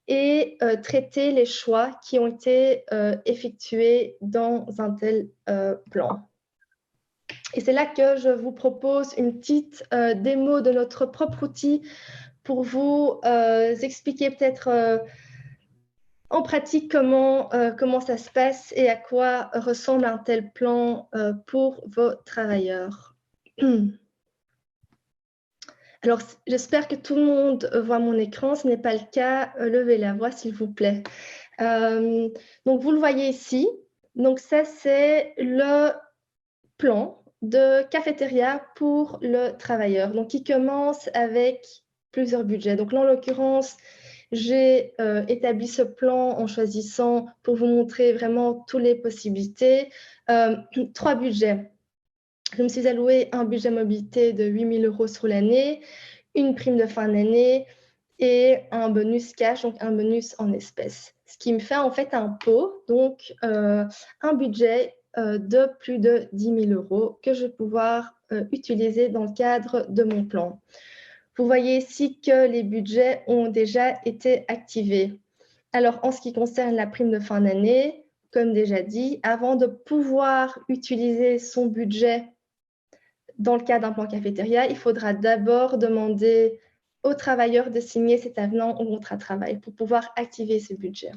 et traiter les choix qui ont été effectués dans un tel plan. Et c'est là que je vous propose une petite démo de notre propre outil pour vous expliquer peut-être en pratique comment ça se passe et à quoi ressemble un tel plan pour vos travailleurs. Alors, j'espère que tout le monde voit mon écran. Ce n'est pas le cas. Levez la voix, s'il vous plaît. Donc, vous le voyez ici. Donc, ça, c'est le plan de cafétéria pour le travailleur. Donc, il commence avec plusieurs budgets. Donc, là, en l'occurrence, j'ai établi ce plan en choisissant, pour vous montrer vraiment toutes les possibilités, 3 budgets. Je me suis alloué un budget mobilité de 8 000 € sur l'année, une prime de fin d'année et un bonus cash, donc un bonus en espèces. Ce qui me fait en fait un pot, donc un budget de plus de 10 000 € que je vais pouvoir utiliser dans le cadre de mon plan. Vous voyez ici que les budgets ont déjà été activés. Alors, en ce qui concerne la prime de fin d'année, comme déjà dit, avant de pouvoir utiliser son budget dans le cadre d'un plan cafétéria, il faudra d'abord demander aux travailleurs de signer cet avenant au contrat de travail pour pouvoir activer ce budget.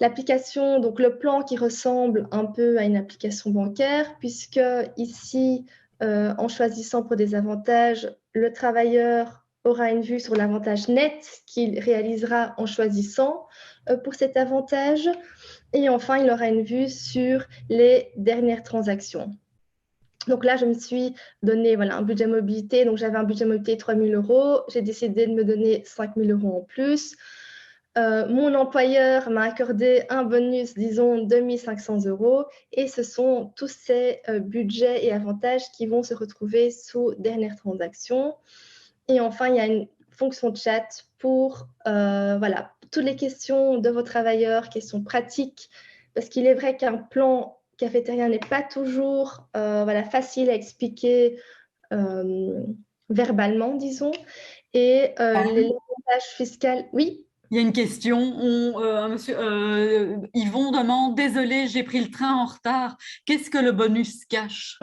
L'application, donc le plan qui ressemble un peu à une application bancaire, puisque ici, en choisissant pour des avantages, le travailleur aura une vue sur l'avantage net qu'il réalisera en choisissant pour cet avantage. Et enfin, il aura une vue sur les dernières transactions. Donc là, je me suis donné un budget mobilité. Donc, j'avais un budget mobilité de 3 000 €. J'ai décidé de me donner 5 000 € en plus. Mon employeur m'a accordé un bonus, disons, 2 500 €. Et ce sont tous ces budgets et avantages qui vont se retrouver sous dernière transaction. Et enfin, il y a une fonction de chat pour toutes les questions de vos travailleurs, questions pratiques. Parce qu'il est vrai qu'un plan cafétéria n'est pas toujours facile à expliquer verbalement, disons. Et les avantages fiscaux, oui. Il y a une question. Monsieur Yvon demande, désolé, j'ai pris le train en retard. Qu'est-ce que le bonus cash?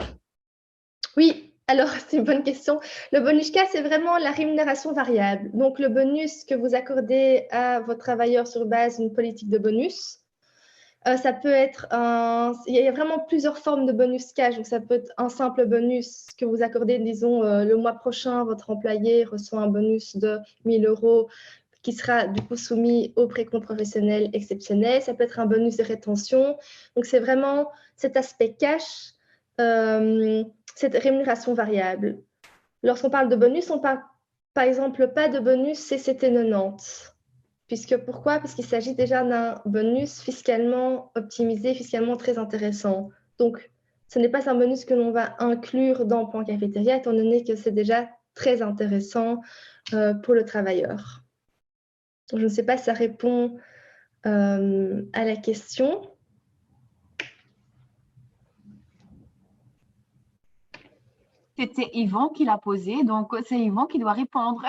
Oui, alors c'est une bonne question. Le bonus cash, c'est vraiment la rémunération variable. Donc, le bonus que vous accordez à vos travailleurs sur base d'une politique de bonus. Ça peut être il y a vraiment plusieurs formes de bonus cash. Donc, ça peut être un simple bonus que vous accordez, disons, le mois prochain, votre employé reçoit un bonus de 1 000 € qui sera du coup soumis au précompte professionnel exceptionnel. Ça peut être un bonus de rétention. Donc, c'est vraiment cet aspect cash, cette rémunération variable. Lorsqu'on parle de bonus, on parle par exemple pas de bonus CCT90. Pourquoi? Parce qu'il s'agit déjà d'un bonus fiscalement optimisé, fiscalement très intéressant. Donc, ce n'est pas un bonus que l'on va inclure dans Plan Cafétéria, étant donné que c'est déjà très intéressant pour le travailleur. Donc, je ne sais pas si ça répond à la question. C'était Yvon qui l'a posé, donc c'est Yvon qui doit répondre.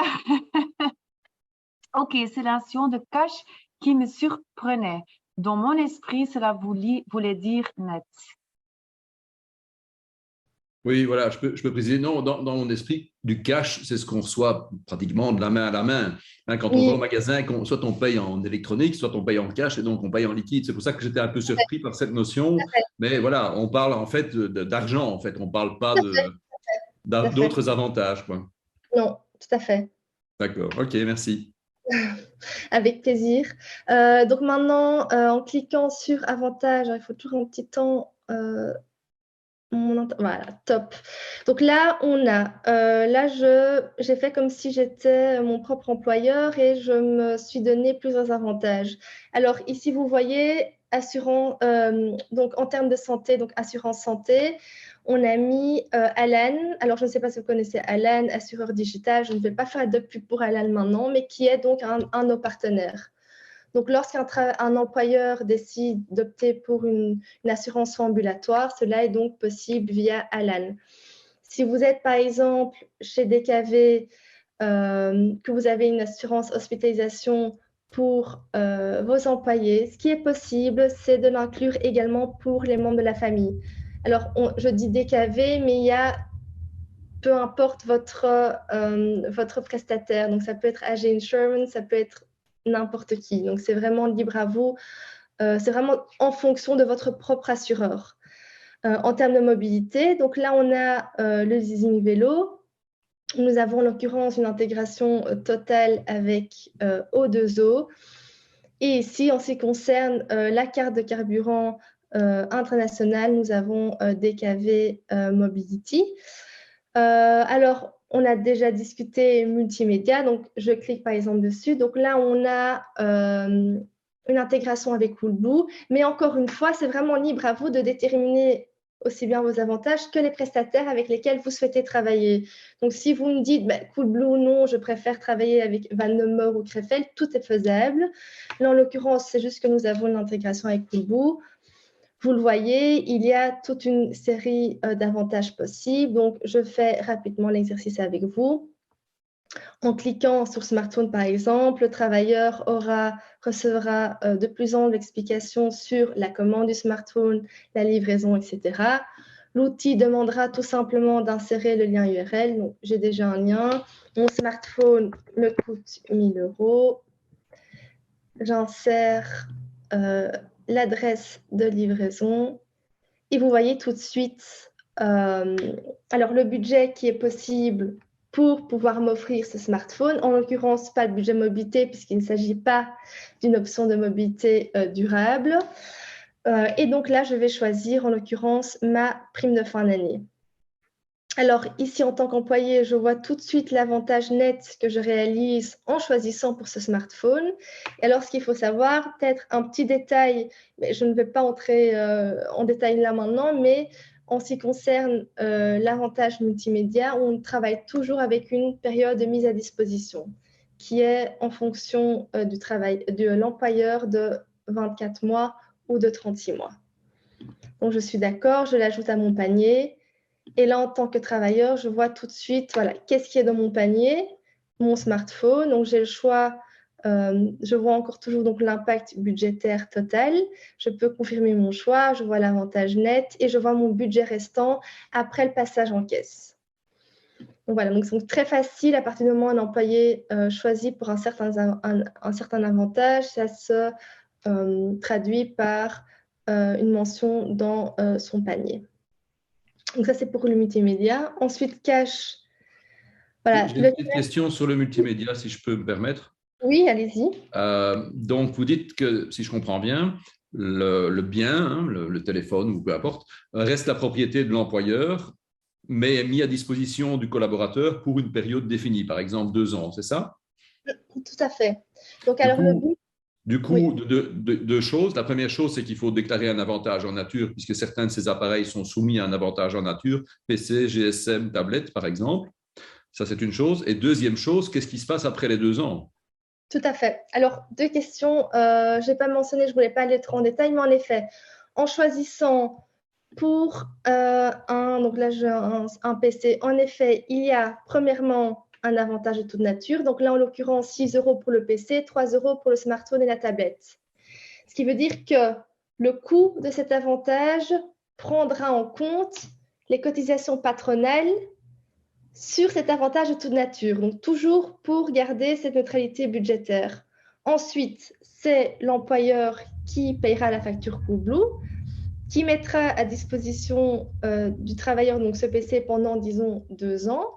Ok, c'est la notion de cash qui me surprenait. Dans mon esprit, cela voulait dire net. Oui, voilà, je peux préciser. Non, dans mon esprit, du cash, c'est ce qu'on reçoit pratiquement de la main à la main. Hein, quand on va au magasin, soit on paye en électronique, soit on paye en cash, et donc on paye en liquide. C'est pour ça que j'étais un peu surpris par cette notion. Mais voilà, on parle en fait d'argent, en fait. On ne parle pas d'autres avantages, quoi. Non, tout à fait. D'accord, ok, merci. Avec plaisir. Donc maintenant, en cliquant sur avantages, il faut toujours un petit temps. Voilà, top. Donc là, j'ai fait comme si j'étais mon propre employeur et je me suis donné plusieurs avantages. Alors ici, vous voyez, donc en termes de santé, donc assurance santé, on a mis Alan. Alors, je ne sais pas si vous connaissez Alan, assureur digital. Je ne vais pas faire de pub pour Alan maintenant, mais qui est donc un de nos partenaires. Donc, lorsqu'un employeur décide d'opter pour une assurance ambulatoire, cela est donc possible via Alan. Si vous êtes, par exemple, chez DKV, que vous avez une assurance hospitalisation pour vos employés, ce qui est possible, c'est de l'inclure également pour les membres de la famille. Alors, je dis DKV, mais il y a peu importe votre prestataire. Donc, ça peut être AG Insurance, ça peut être n'importe qui. Donc, c'est vraiment libre à vous. C'est vraiment en fonction de votre propre assureur. En termes de mobilité, donc là, on a le leasing vélo. Nous avons en l'occurrence une intégration totale avec O2O. Et ici, en ce qui concerne la carte de carburant internationale, nous avons DKV Mobility. Alors, on a déjà discuté multimédia, donc je clique par exemple dessus. Donc là, on a une intégration avec Coolblue, mais encore une fois, c'est vraiment libre à vous de déterminer aussi bien vos avantages que les prestataires avec lesquels vous souhaitez travailler. Donc, si vous me dites Coolblue, non, je préfère travailler avec Van Nummer ou Krefeld, tout est faisable. Là, en l'occurrence, c'est juste que nous avons une intégration avec Coolblue. Vous le voyez, il y a toute une série d'avantages possibles. Donc, je fais rapidement l'exercice avec vous. En cliquant sur smartphone, par exemple, le travailleur recevra de plus en plus d'explications sur la commande du smartphone, la livraison, etc. L'outil demandera tout simplement d'insérer le lien URL. Donc, j'ai déjà un lien. Mon smartphone me coûte 1 000 €. J'insère l'adresse de livraison et vous voyez tout de suite alors le budget qui est possible pour pouvoir m'offrir ce smartphone, en l'occurrence pas de budget mobilité puisqu'il ne s'agit pas d'une option de mobilité durable et donc là je vais choisir en l'occurrence ma prime de fin d'année. Alors ici, en tant qu'employé, je vois tout de suite l'avantage net que je réalise en choisissant pour ce smartphone. Et alors, ce qu'il faut savoir, peut-être un petit détail, mais je ne vais pas entrer en détail là maintenant, mais en ce qui concerne l'avantage multimédia, on travaille toujours avec une période de mise à disposition qui est en fonction du travail de l'employeur de 24 mois ou de 36 mois. Donc, je suis d'accord, je l'ajoute à mon panier. Et là, en tant que travailleur, je vois tout de suite, voilà, qu'est-ce qui est dans mon panier, mon smartphone. Donc, j'ai le choix Je vois encore toujours donc l'impact budgétaire total. Je peux confirmer mon choix, je vois l'avantage net et je vois mon budget restant après le passage en caisse. Donc voilà, donc c'est très facile à partir du moment où un employé choisit pour un certain avantage, ça se traduit par une mention dans son panier. Donc ça, c'est pour le multimédia. Ensuite, cash. Voilà. J'ai une petite question sur le multimédia, si je peux me permettre. Oui, allez-y. Donc, vous dites que, si je comprends bien, le bien, hein, le téléphone ou peu importe, reste la propriété de l'employeur, mais est mis à disposition du collaborateur pour une période définie, par exemple 2 ans, c'est ça? Tout à fait. Donc, alors, le but… Du coup, Oui. deux choses. La première chose, c'est qu'il faut déclarer un avantage en nature, puisque certains de ces appareils sont soumis à un avantage en nature, PC, GSM, tablette, par exemple. Ça, c'est une chose. Et deuxième chose, qu'est-ce qui se passe après les 2 ans? Tout à fait. Alors, 2 questions. Je n'ai pas mentionné, je ne voulais pas aller trop en détail, mais en effet, en choisissant pour donc là, j'ai un PC, en effet, il y a premièrement un avantage de toute nature. Donc là, en l'occurrence, 6 € pour le PC, 3 € pour le smartphone et la tablette. Ce qui veut dire que le coût de cet avantage prendra en compte les cotisations patronales sur cet avantage de toute nature. Donc toujours pour garder cette neutralité budgétaire. Ensuite, c'est l'employeur qui payera la facture Coolblue, qui mettra à disposition du travailleur donc ce PC pendant, disons, 2 ans.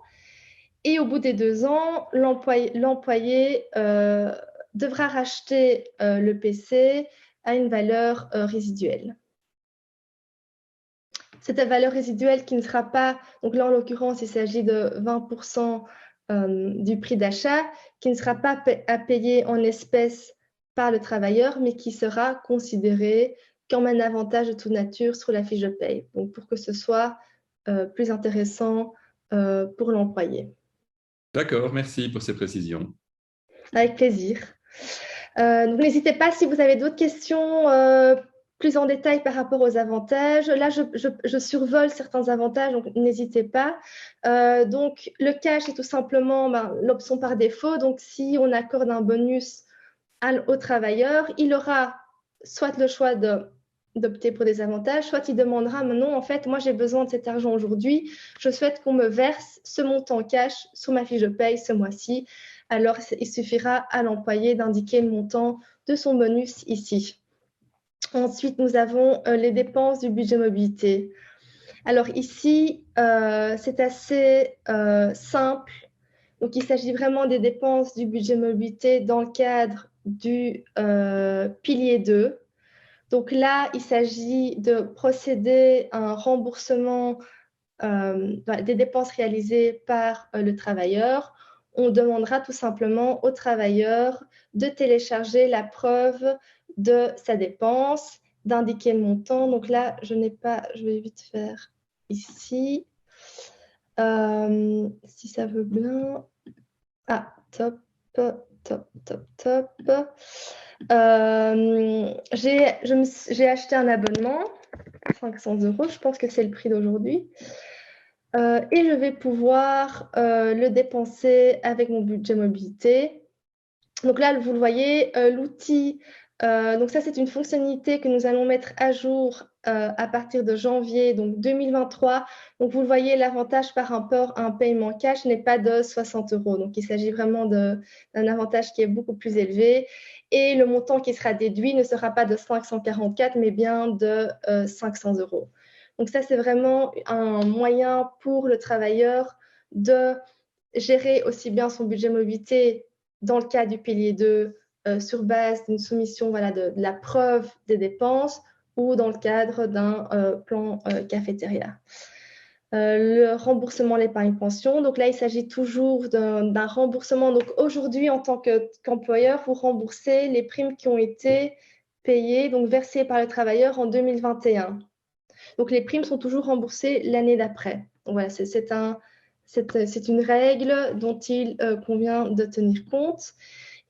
Et au bout des 2 ans, l'employé devra racheter le PC à une valeur résiduelle. Cette valeur résiduelle qui ne sera pas, donc là en l'occurrence il s'agit de 20% du prix d'achat, qui ne sera pas à payer en espèces par le travailleur, mais qui sera considérée comme un avantage de toute nature sur la fiche de paye, donc pour que ce soit plus intéressant pour l'employé. D'accord, merci pour ces précisions. Avec plaisir. Donc n'hésitez pas si vous avez d'autres questions plus en détail par rapport aux avantages. Là, je survole certains avantages, donc n'hésitez pas. Donc le cash est tout simplement l'option par défaut. Donc si on accorde un bonus au travailleur, il aura soit le choix d'opter pour des avantages, soit il demandera, mais non, en fait, moi j'ai besoin de cet argent aujourd'hui, je souhaite qu'on me verse ce montant cash sur ma fiche de paye ce mois-ci. Alors, il suffira à l'employé d'indiquer le montant de son bonus ici. Ensuite, nous avons les dépenses du budget mobilité. Alors ici, c'est assez simple. Donc, il s'agit vraiment des dépenses du budget mobilité dans le cadre du pilier 2. Donc là, il s'agit de procéder à un remboursement des dépenses réalisées par le travailleur. On demandera tout simplement au travailleur de télécharger la preuve de sa dépense, d'indiquer le montant. Donc là, je n'ai pas, je vais vite faire ici. Si ça veut bien. Ah, top, top, top, top. J'ai acheté un abonnement, 500 €, je pense que c'est le prix d'aujourd'hui. Et je vais pouvoir le dépenser avec mon budget mobilité. Donc là, vous le voyez, l'outil, donc ça c'est une fonctionnalité que nous allons mettre à jour à partir de janvier donc 2023. Donc vous le voyez, l'avantage par rapport à un paiement cash n'est pas de 60 €. Donc il s'agit vraiment d'un avantage qui est beaucoup plus élevé. Et le montant qui sera déduit ne sera pas de 544, mais bien de 500 €. Donc ça, c'est vraiment un moyen pour le travailleur de gérer aussi bien son budget mobilité dans le cas du pilier 2 sur base d'une soumission de la preuve des dépenses ou dans le cadre d'un plan cafétéria. Le remboursement de l'épargne pension. Donc là, il s'agit toujours d'un remboursement. Donc aujourd'hui, en tant qu'employeur, vous remboursez les primes qui ont été payées, donc versées par le travailleur en 2021. Donc, les primes sont toujours remboursées l'année d'après. Voilà, c'est une règle dont il convient de tenir compte.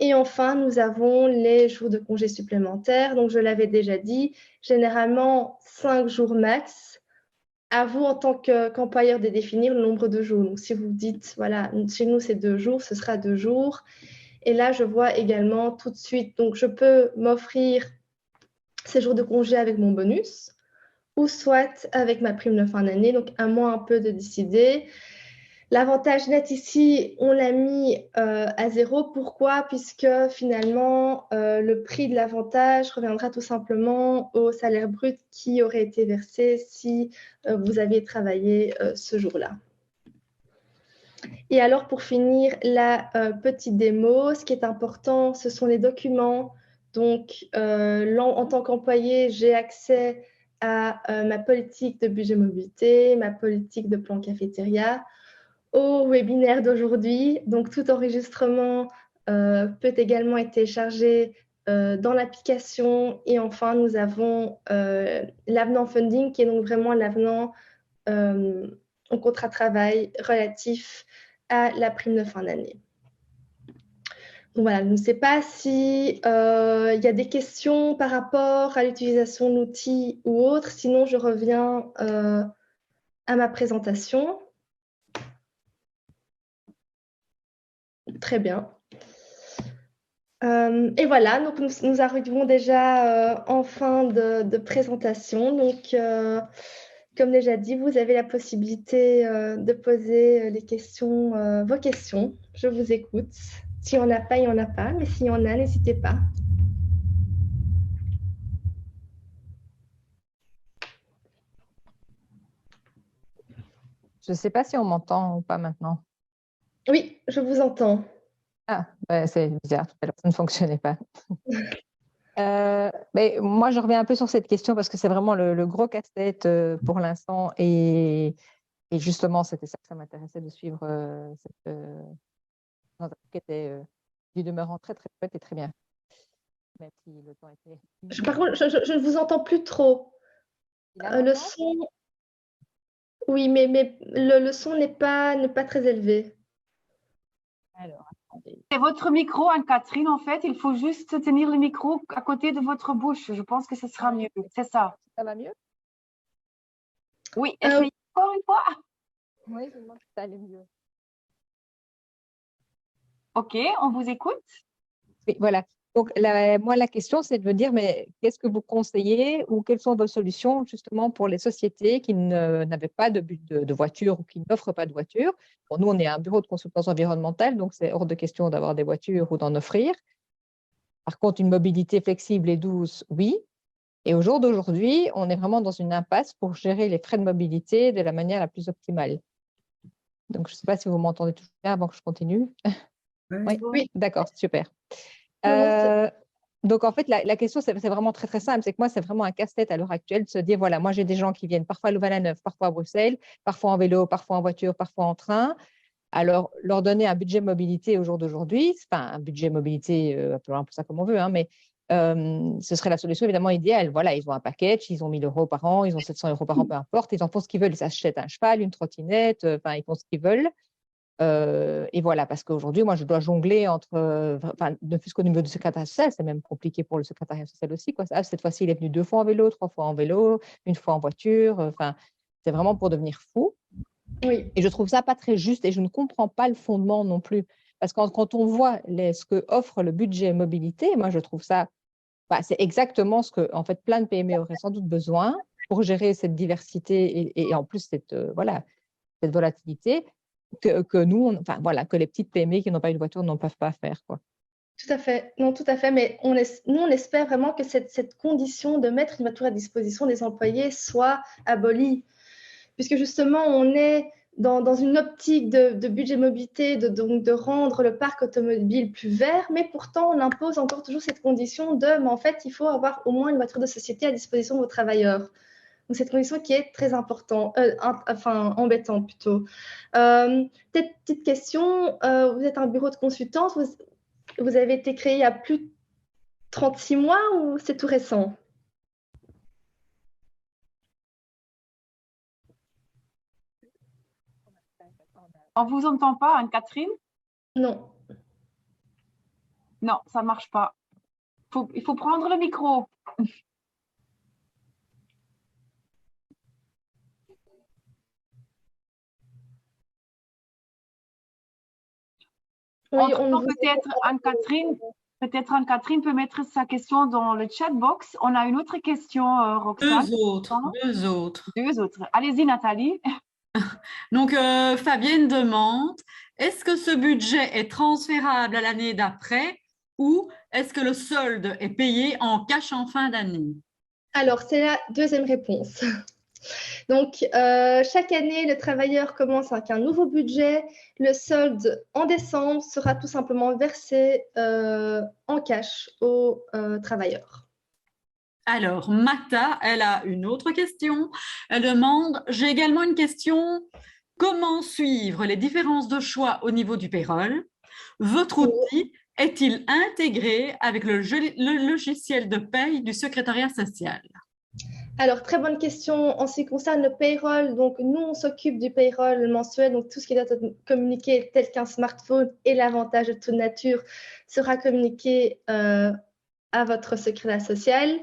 Et enfin, nous avons les jours de congés supplémentaires. Donc, je l'avais déjà dit, généralement 5 jours max. À vous, en tant qu'employeur, de définir le nombre de jours. Donc, si vous dites, voilà, chez nous, c'est 2 jours, ce sera 2 jours. Et là, je vois également tout de suite, donc je peux m'offrir ces jours de congé avec mon bonus ou soit avec ma prime de fin d'année, donc à moi un peu de décider. L'avantage net ici, on l'a mis à 0. Pourquoi? Puisque finalement, le prix de l'avantage reviendra tout simplement au salaire brut qui aurait été versé si vous aviez travaillé ce jour-là. Et alors, pour finir, la petite démo, ce qui est important, ce sont les documents. Donc, en tant qu'employé, j'ai accès à ma politique de budget mobilité, ma politique de plan cafétéria, au webinaire d'aujourd'hui. Donc, tout enregistrement peut également être téléchargé dans l'application. Et enfin, nous avons l'avenant funding, qui est donc vraiment l'avenant au contrat de travail relatif à la prime de fin d'année. Donc voilà, je ne sais pas si y a des questions par rapport à l'utilisation de l'outil ou autre. Sinon, je reviens à ma présentation. Très bien. Et voilà, donc nous arrivons déjà en fin de présentation. Donc, comme déjà dit, vous avez la possibilité de poser les questions, vos questions. Je vous écoute. S'il n'y en a pas, il n'y en a pas. Mais s'il y en a, n'hésitez pas. Je ne sais pas si on m'entend ou pas maintenant. Oui, je vous entends. Ah, c'est bizarre, tout à l'heure, ça ne fonctionnait pas. Mais moi, je reviens un peu sur cette question parce que c'est vraiment le gros casse-tête pour l'instant. Et justement, c'était ça que ça m'intéressait de suivre cette qui était du demeurant très, très chouette et très bien. Même si le temps était… Par contre, je ne vous entends plus trop. Le son… Oui, mais le son n'est pas très élevé. Alors, attendez. C'est votre micro, Anne-Catherine, en fait. Il faut juste tenir le micro à côté de votre bouche. Je pense que ce sera mieux. C'est ça. Ça va mieux? Oui, essayez encore une fois. Oui, je demande si ça allait mieux. OK, on vous écoute. Oui, voilà. Donc, moi, la question, c'est de me dire, mais qu'est-ce que vous conseillez ou quelles sont vos solutions justement pour les sociétés qui n'avaient pas de voiture ou qui n'offrent pas de voiture? Bon, nous, on est un bureau de consultance environnementale, donc c'est hors de question d'avoir des voitures ou d'en offrir. Par contre, une mobilité flexible et douce, oui. Et au jour d'aujourd'hui, on est vraiment dans une impasse pour gérer les frais de mobilité de la manière la plus optimale. Donc, je ne sais pas si vous m'entendez toujours bien avant que je continue. Oui. D'accord, super. Donc, en fait, la question, c'est vraiment très, très simple. C'est que moi, c'est vraiment un casse-tête à l'heure actuelle de se dire, voilà, moi, j'ai des gens qui viennent parfois à Louvain-la-Neuve, parfois à Bruxelles, parfois en vélo, parfois en voiture, parfois en train. Alors, leur donner un budget mobilité au jour d'aujourd'hui, enfin, un budget mobilité, appelons un peu ça comme on veut, hein, mais ce serait la solution évidemment idéale. Voilà, ils ont un package, ils ont 1 000 € par an, ils ont 700 € par an, peu importe, ils en font ce qu'ils veulent. Ils s'achètent un cheval, une trottinette, enfin, ils font ce qu'ils veulent. Et voilà, parce qu'aujourd'hui, moi, je dois jongler entre, ne plus qu'au niveau du secrétariat social, c'est même compliqué pour le secrétariat social aussi, quoi. Cette fois-ci, il est venu 2 fois en vélo, 3 fois en vélo, 1 fois en voiture. Enfin, c'est vraiment pour devenir fou. Oui. Et je trouve ça pas très juste et je ne comprends pas le fondement non plus. Parce que quand on voit ce que offre le budget mobilité, moi, je trouve ça, c'est exactement ce que, en fait, plein de PME auraient sans doute besoin pour gérer cette diversité et en plus cette volatilité que nous, que les petites PME qui n'ont pas une voiture ne peuvent pas faire, quoi. Tout à fait. Non, tout à fait. Mais nous, on espère vraiment que cette condition de mettre une voiture à disposition des employés soit abolie. Puisque justement, on est dans une optique de budget mobilité, donc de rendre le parc automobile plus vert, mais pourtant, on impose encore toujours cette condition mais en fait, il faut avoir au moins une voiture de société à disposition de vos travailleurs. Donc, cette condition qui est très importante, embêtante plutôt. Peut-être petite question, vous êtes un bureau de consultance, vous avez été créé il y a plus de 36 mois ou c'est tout récent? On vous entend pas, Anne-Catherine? Non. Non, ça marche pas. Il faut prendre le micro. Oui, Entre-temps, peut-être Anne-Catherine peut mettre sa question dans le chat box. On a une autre question, Roxane. Deux autres. Deux autres. Allez-y, Nathalie. Donc, Fabienne demande, est-ce que ce budget est transférable à l'année d'après ou est-ce que le solde est payé en cash en fin d'année? Alors, c'est la deuxième réponse. Donc, chaque année, le travailleur commence avec un nouveau budget. Le solde en décembre sera tout simplement versé en cash aux travailleurs. Alors, Mata, elle a une autre question. Elle demande, j'ai également une question. Comment suivre les différences de choix au niveau du payroll? Votre outil est-il intégré avec le logiciel de paye du secrétariat social? Alors, très bonne question. En ce qui concerne le payroll, donc nous, on s'occupe du payroll mensuel, donc tout ce qui doit être communiqué tel qu'un smartphone et l'avantage de toute nature sera communiqué à votre secrétaire social.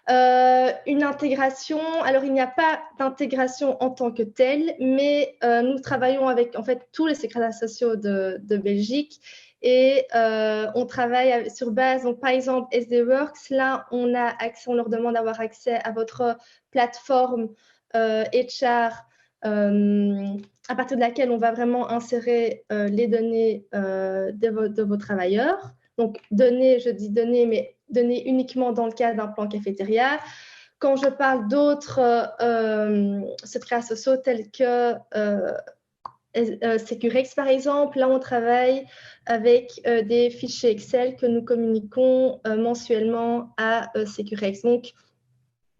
Une intégration, alors il n'y a pas d'intégration en tant que telle, mais nous travaillons avec en fait tous les secrétaires sociaux de Belgique et on travaille sur base, donc par exemple SD Works, là on a accès, on leur demande d'avoir accès à votre plateforme HR à partir de laquelle on va vraiment insérer les données de vos travailleurs. Donc données, je dis données, mais données uniquement dans le cadre d'un plan cafétéria. Quand je parle d'autres secrétaires sociaux tels que Securex, par exemple, là, on travaille avec des fichiers Excel que nous communiquons mensuellement à Securex. Donc,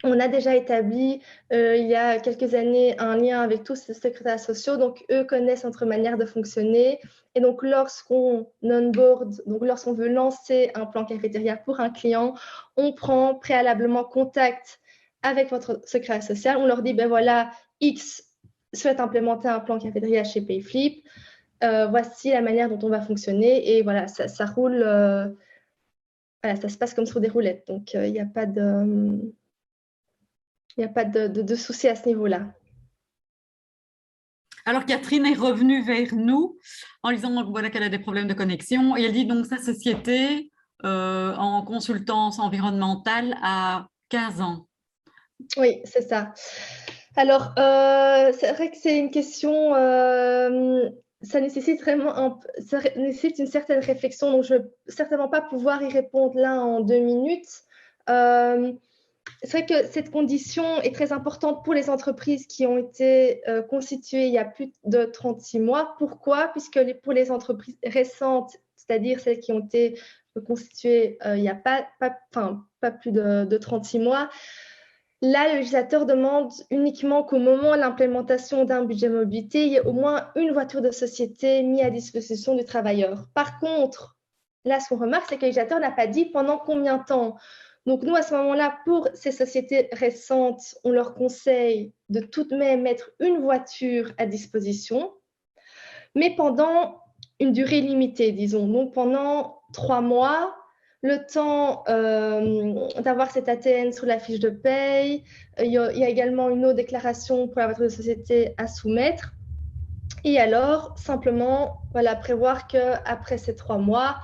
on a déjà établi il y a quelques années un lien avec tous ces secrétaires sociaux. Donc, eux connaissent notre manière de fonctionner. Et donc, lorsqu'on onboard, donc lorsqu'on veut lancer un plan cafétéria pour un client, on prend préalablement contact avec votre secrétaire social. On leur dit, ben voilà, X souhaite implémenter un plan cafétéria chez Payflip. Voici la manière dont on va fonctionner. Et voilà, ça roule. Voilà, ça se passe comme sur des roulettes. Donc, il n'y a pas de... Il n'y a pas de souci à ce niveau-là. Alors, Catherine est revenue vers nous en disant voilà, qu'elle a des problèmes de connexion et elle dit donc sa société en consultance environnementale a 15 ans. Oui, c'est ça. Alors, c'est vrai que c'est une question, ça nécessite vraiment ça nécessite une certaine réflexion, donc je ne vais certainement pas pouvoir y répondre là en 2 minutes. C'est vrai que cette condition est très importante pour les entreprises qui ont été constituées il y a plus de 36 mois. Pourquoi? Puisque pour les entreprises récentes, c'est-à-dire celles qui ont été constituées il n'y a pas plus de 36 mois, là, le législateur demande uniquement qu'au moment de l'implémentation d'un budget mobilité, il y ait au moins une voiture de société mise à disposition du travailleur. Par contre, là, ce qu'on remarque, c'est que le législateur n'a pas dit pendant combien de temps. Donc, nous, à ce moment-là, pour ces sociétés récentes, on leur conseille de tout de même mettre une voiture à disposition, mais pendant une durée limitée, disons. Donc, pendant 3 mois, le temps d'avoir cette ATN sur la fiche de paye. Il y a également une autre déclaration pour la voiture de société à soumettre. Et alors, simplement, voilà, prévoir qu'après ces 3 mois,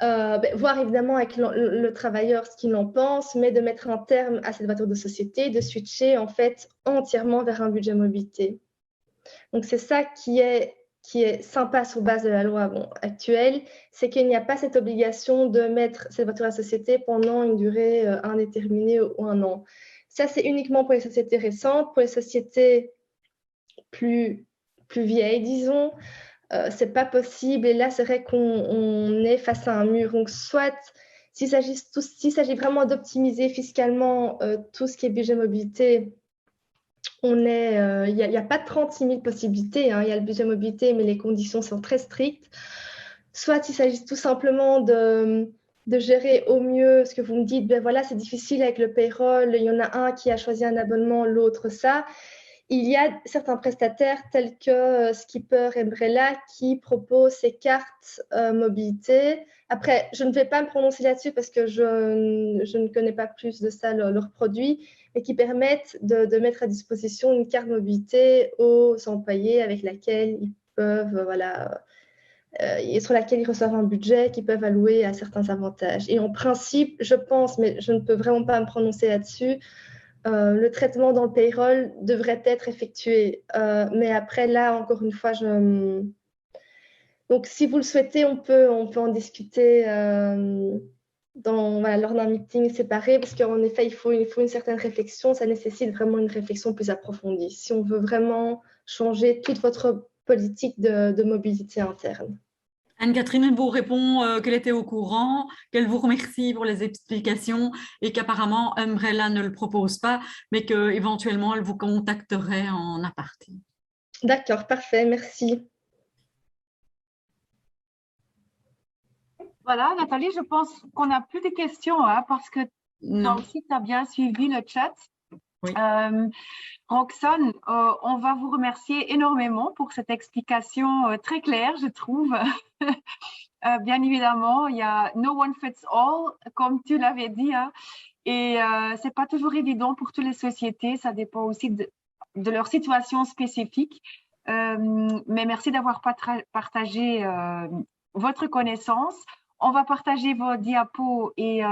voir évidemment avec le travailleur ce qu'il en pense, mais de mettre un terme à cette voiture de société, de switcher en fait entièrement vers un budget mobilité. Donc c'est ça qui est sympa sur base de la loi actuelle, c'est qu'il n'y a pas cette obligation de mettre cette voiture à société pendant une durée indéterminée ou 1 an. Ça, c'est uniquement pour les sociétés récentes. Pour les sociétés plus vieilles, disons, c'est pas possible. Et là, c'est vrai qu'on est face à un mur. Donc, soit, s'il s'agit vraiment d'optimiser fiscalement tout ce qui est budget mobilité, il n'y a pas 36 000 possibilités. Il y a le budget mobilité, mais les conditions sont très strictes. Soit il s'agit tout simplement de gérer au mieux ce que vous me dites. Ben voilà, c'est difficile avec le payroll. Il y en a un qui a choisi un abonnement, l'autre ça. Il y a certains prestataires tels que Skipper et Brella qui proposent ces cartes mobilité. Après, je ne vais pas me prononcer là-dessus parce que je ne connais pas plus de ça, leurs produits, mais qui permettent de mettre à disposition une carte mobilité aux employés avec laquelle ils peuvent et sur laquelle ils reçoivent un budget qu'ils peuvent allouer à certains avantages. Et en principe, je pense, mais je ne peux vraiment pas me prononcer là-dessus, le traitement dans le payroll devrait être effectué. Mais après, là, encore une fois, donc si vous le souhaitez, on peut en discuter lors d'un meeting séparé, parce qu'en effet, il faut une certaine réflexion. Ça nécessite vraiment une réflexion plus approfondie si on veut vraiment changer toute votre politique de mobilité interne. Anne-Catherine vous répond qu'elle était au courant, qu'elle vous remercie pour les explications et qu'apparemment Umbrella ne le propose pas, mais qu'éventuellement elle vous contacterait en aparté. D'accord, parfait, merci. Voilà, Nathalie, je pense qu'on n'a plus de questions, hein, parce que toi aussi, tu as bien suivi le chat. Oui. Roxane, on va vous remercier énormément pour cette explication très claire, je trouve. Bien évidemment, il y a no one fits all, comme tu l'avais dit, hein, et c'est pas toujours évident pour toutes les sociétés. Ça dépend aussi de leur situation spécifique. Mais merci d'avoir partagé votre connaissance. On va partager vos diapos et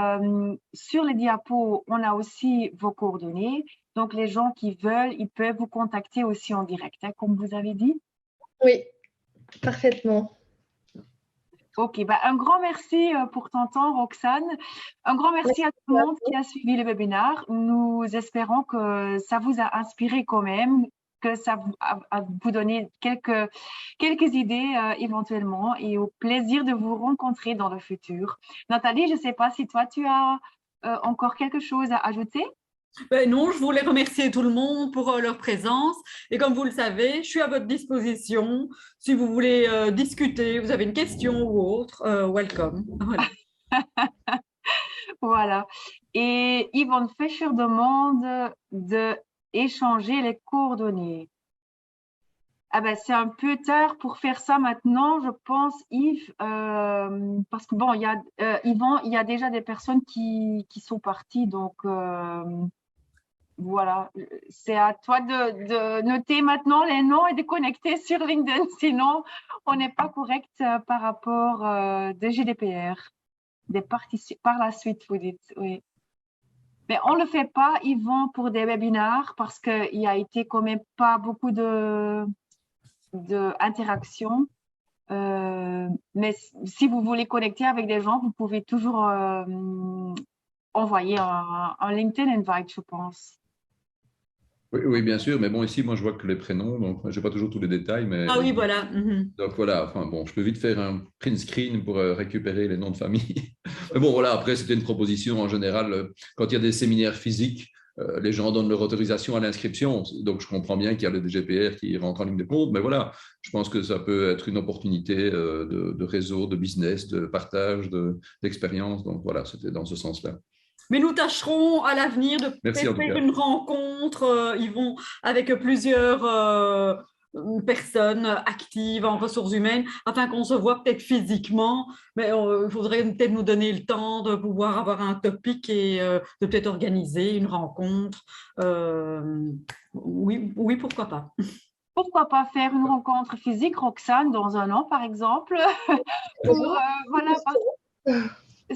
sur les diapos, on a aussi vos coordonnées. Donc, les gens qui veulent, ils peuvent vous contacter aussi en direct, hein, comme vous avez dit. Oui, parfaitement. Ok, un grand merci pour ton temps, Roxane. Un grand merci à tout le monde qui a suivi le webinaire. Nous espérons que ça vous a inspiré quand même, que ça vous donné quelques idées éventuellement, et au plaisir de vous rencontrer dans le futur. Nathalie, je ne sais pas si toi, tu as encore quelque chose à ajouter? Non, je voulais remercier tout le monde pour leur présence. Et comme vous le savez, je suis à votre disposition. Si vous voulez discuter, vous avez une question ou autre, welcome. Voilà. Voilà. Et Yvonne Fischer demande d'échanger les coordonnées. Ah ben, c'est un peu tard pour faire ça maintenant, je pense, Yves, parce que bon, Yvon, il y a déjà des personnes qui sont parties, donc voilà, c'est à toi de noter maintenant les noms et de connecter sur LinkedIn, sinon on n'est pas correct par rapport de GDPR. Par la suite, vous dites, oui. Mais on ne le fait pas, Yvon, pour des webinaires, parce qu'il y a été quand même pas beaucoup d'interaction. Mais si vous voulez connecter avec des gens, vous pouvez toujours envoyer un LinkedIn invite, je pense. Oui, bien sûr, mais bon, ici, moi, je vois que les prénoms, donc je n'ai pas toujours tous les détails, mais... Ah oui, voilà. Donc voilà, enfin bon, je peux vite faire un print screen pour récupérer les noms de famille. Mais bon, voilà, après, c'était une proposition en général, quand il y a des séminaires physiques, les gens donnent leur autorisation à l'inscription, donc je comprends bien qu'il y a le DGPR qui rentre en ligne de compte, mais voilà, je pense que ça peut être une opportunité de réseau, de business, de partage, d'expérience, donc voilà, c'était dans ce sens-là. Mais nous tâcherons à l'avenir de faire une rencontre, Yvon, avec plusieurs personnes actives en ressources humaines, afin qu'on se voit peut-être physiquement, mais il faudrait peut-être nous donner le temps de pouvoir avoir un topic et de peut-être organiser une rencontre. Oui, pourquoi pas. Pourquoi pas faire une rencontre physique, Roxane, dans 1 an, par exemple, pour, voilà,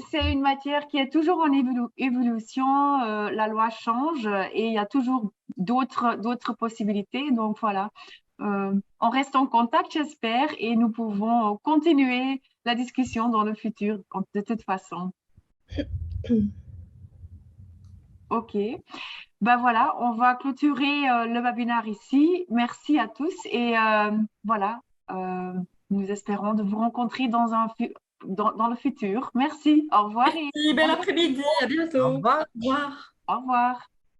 c'est une matière qui est toujours en évolution, la loi change et il y a toujours d'autres possibilités. Donc voilà, on reste en contact, j'espère, et nous pouvons continuer la discussion dans le futur de toute façon. Ok, voilà, on va clôturer le webinaire ici. Merci à tous et voilà, nous espérons de vous rencontrer dans le futur. Merci. Au revoir. Merci, bel après-midi. À bientôt. Au revoir. Au revoir. Au revoir.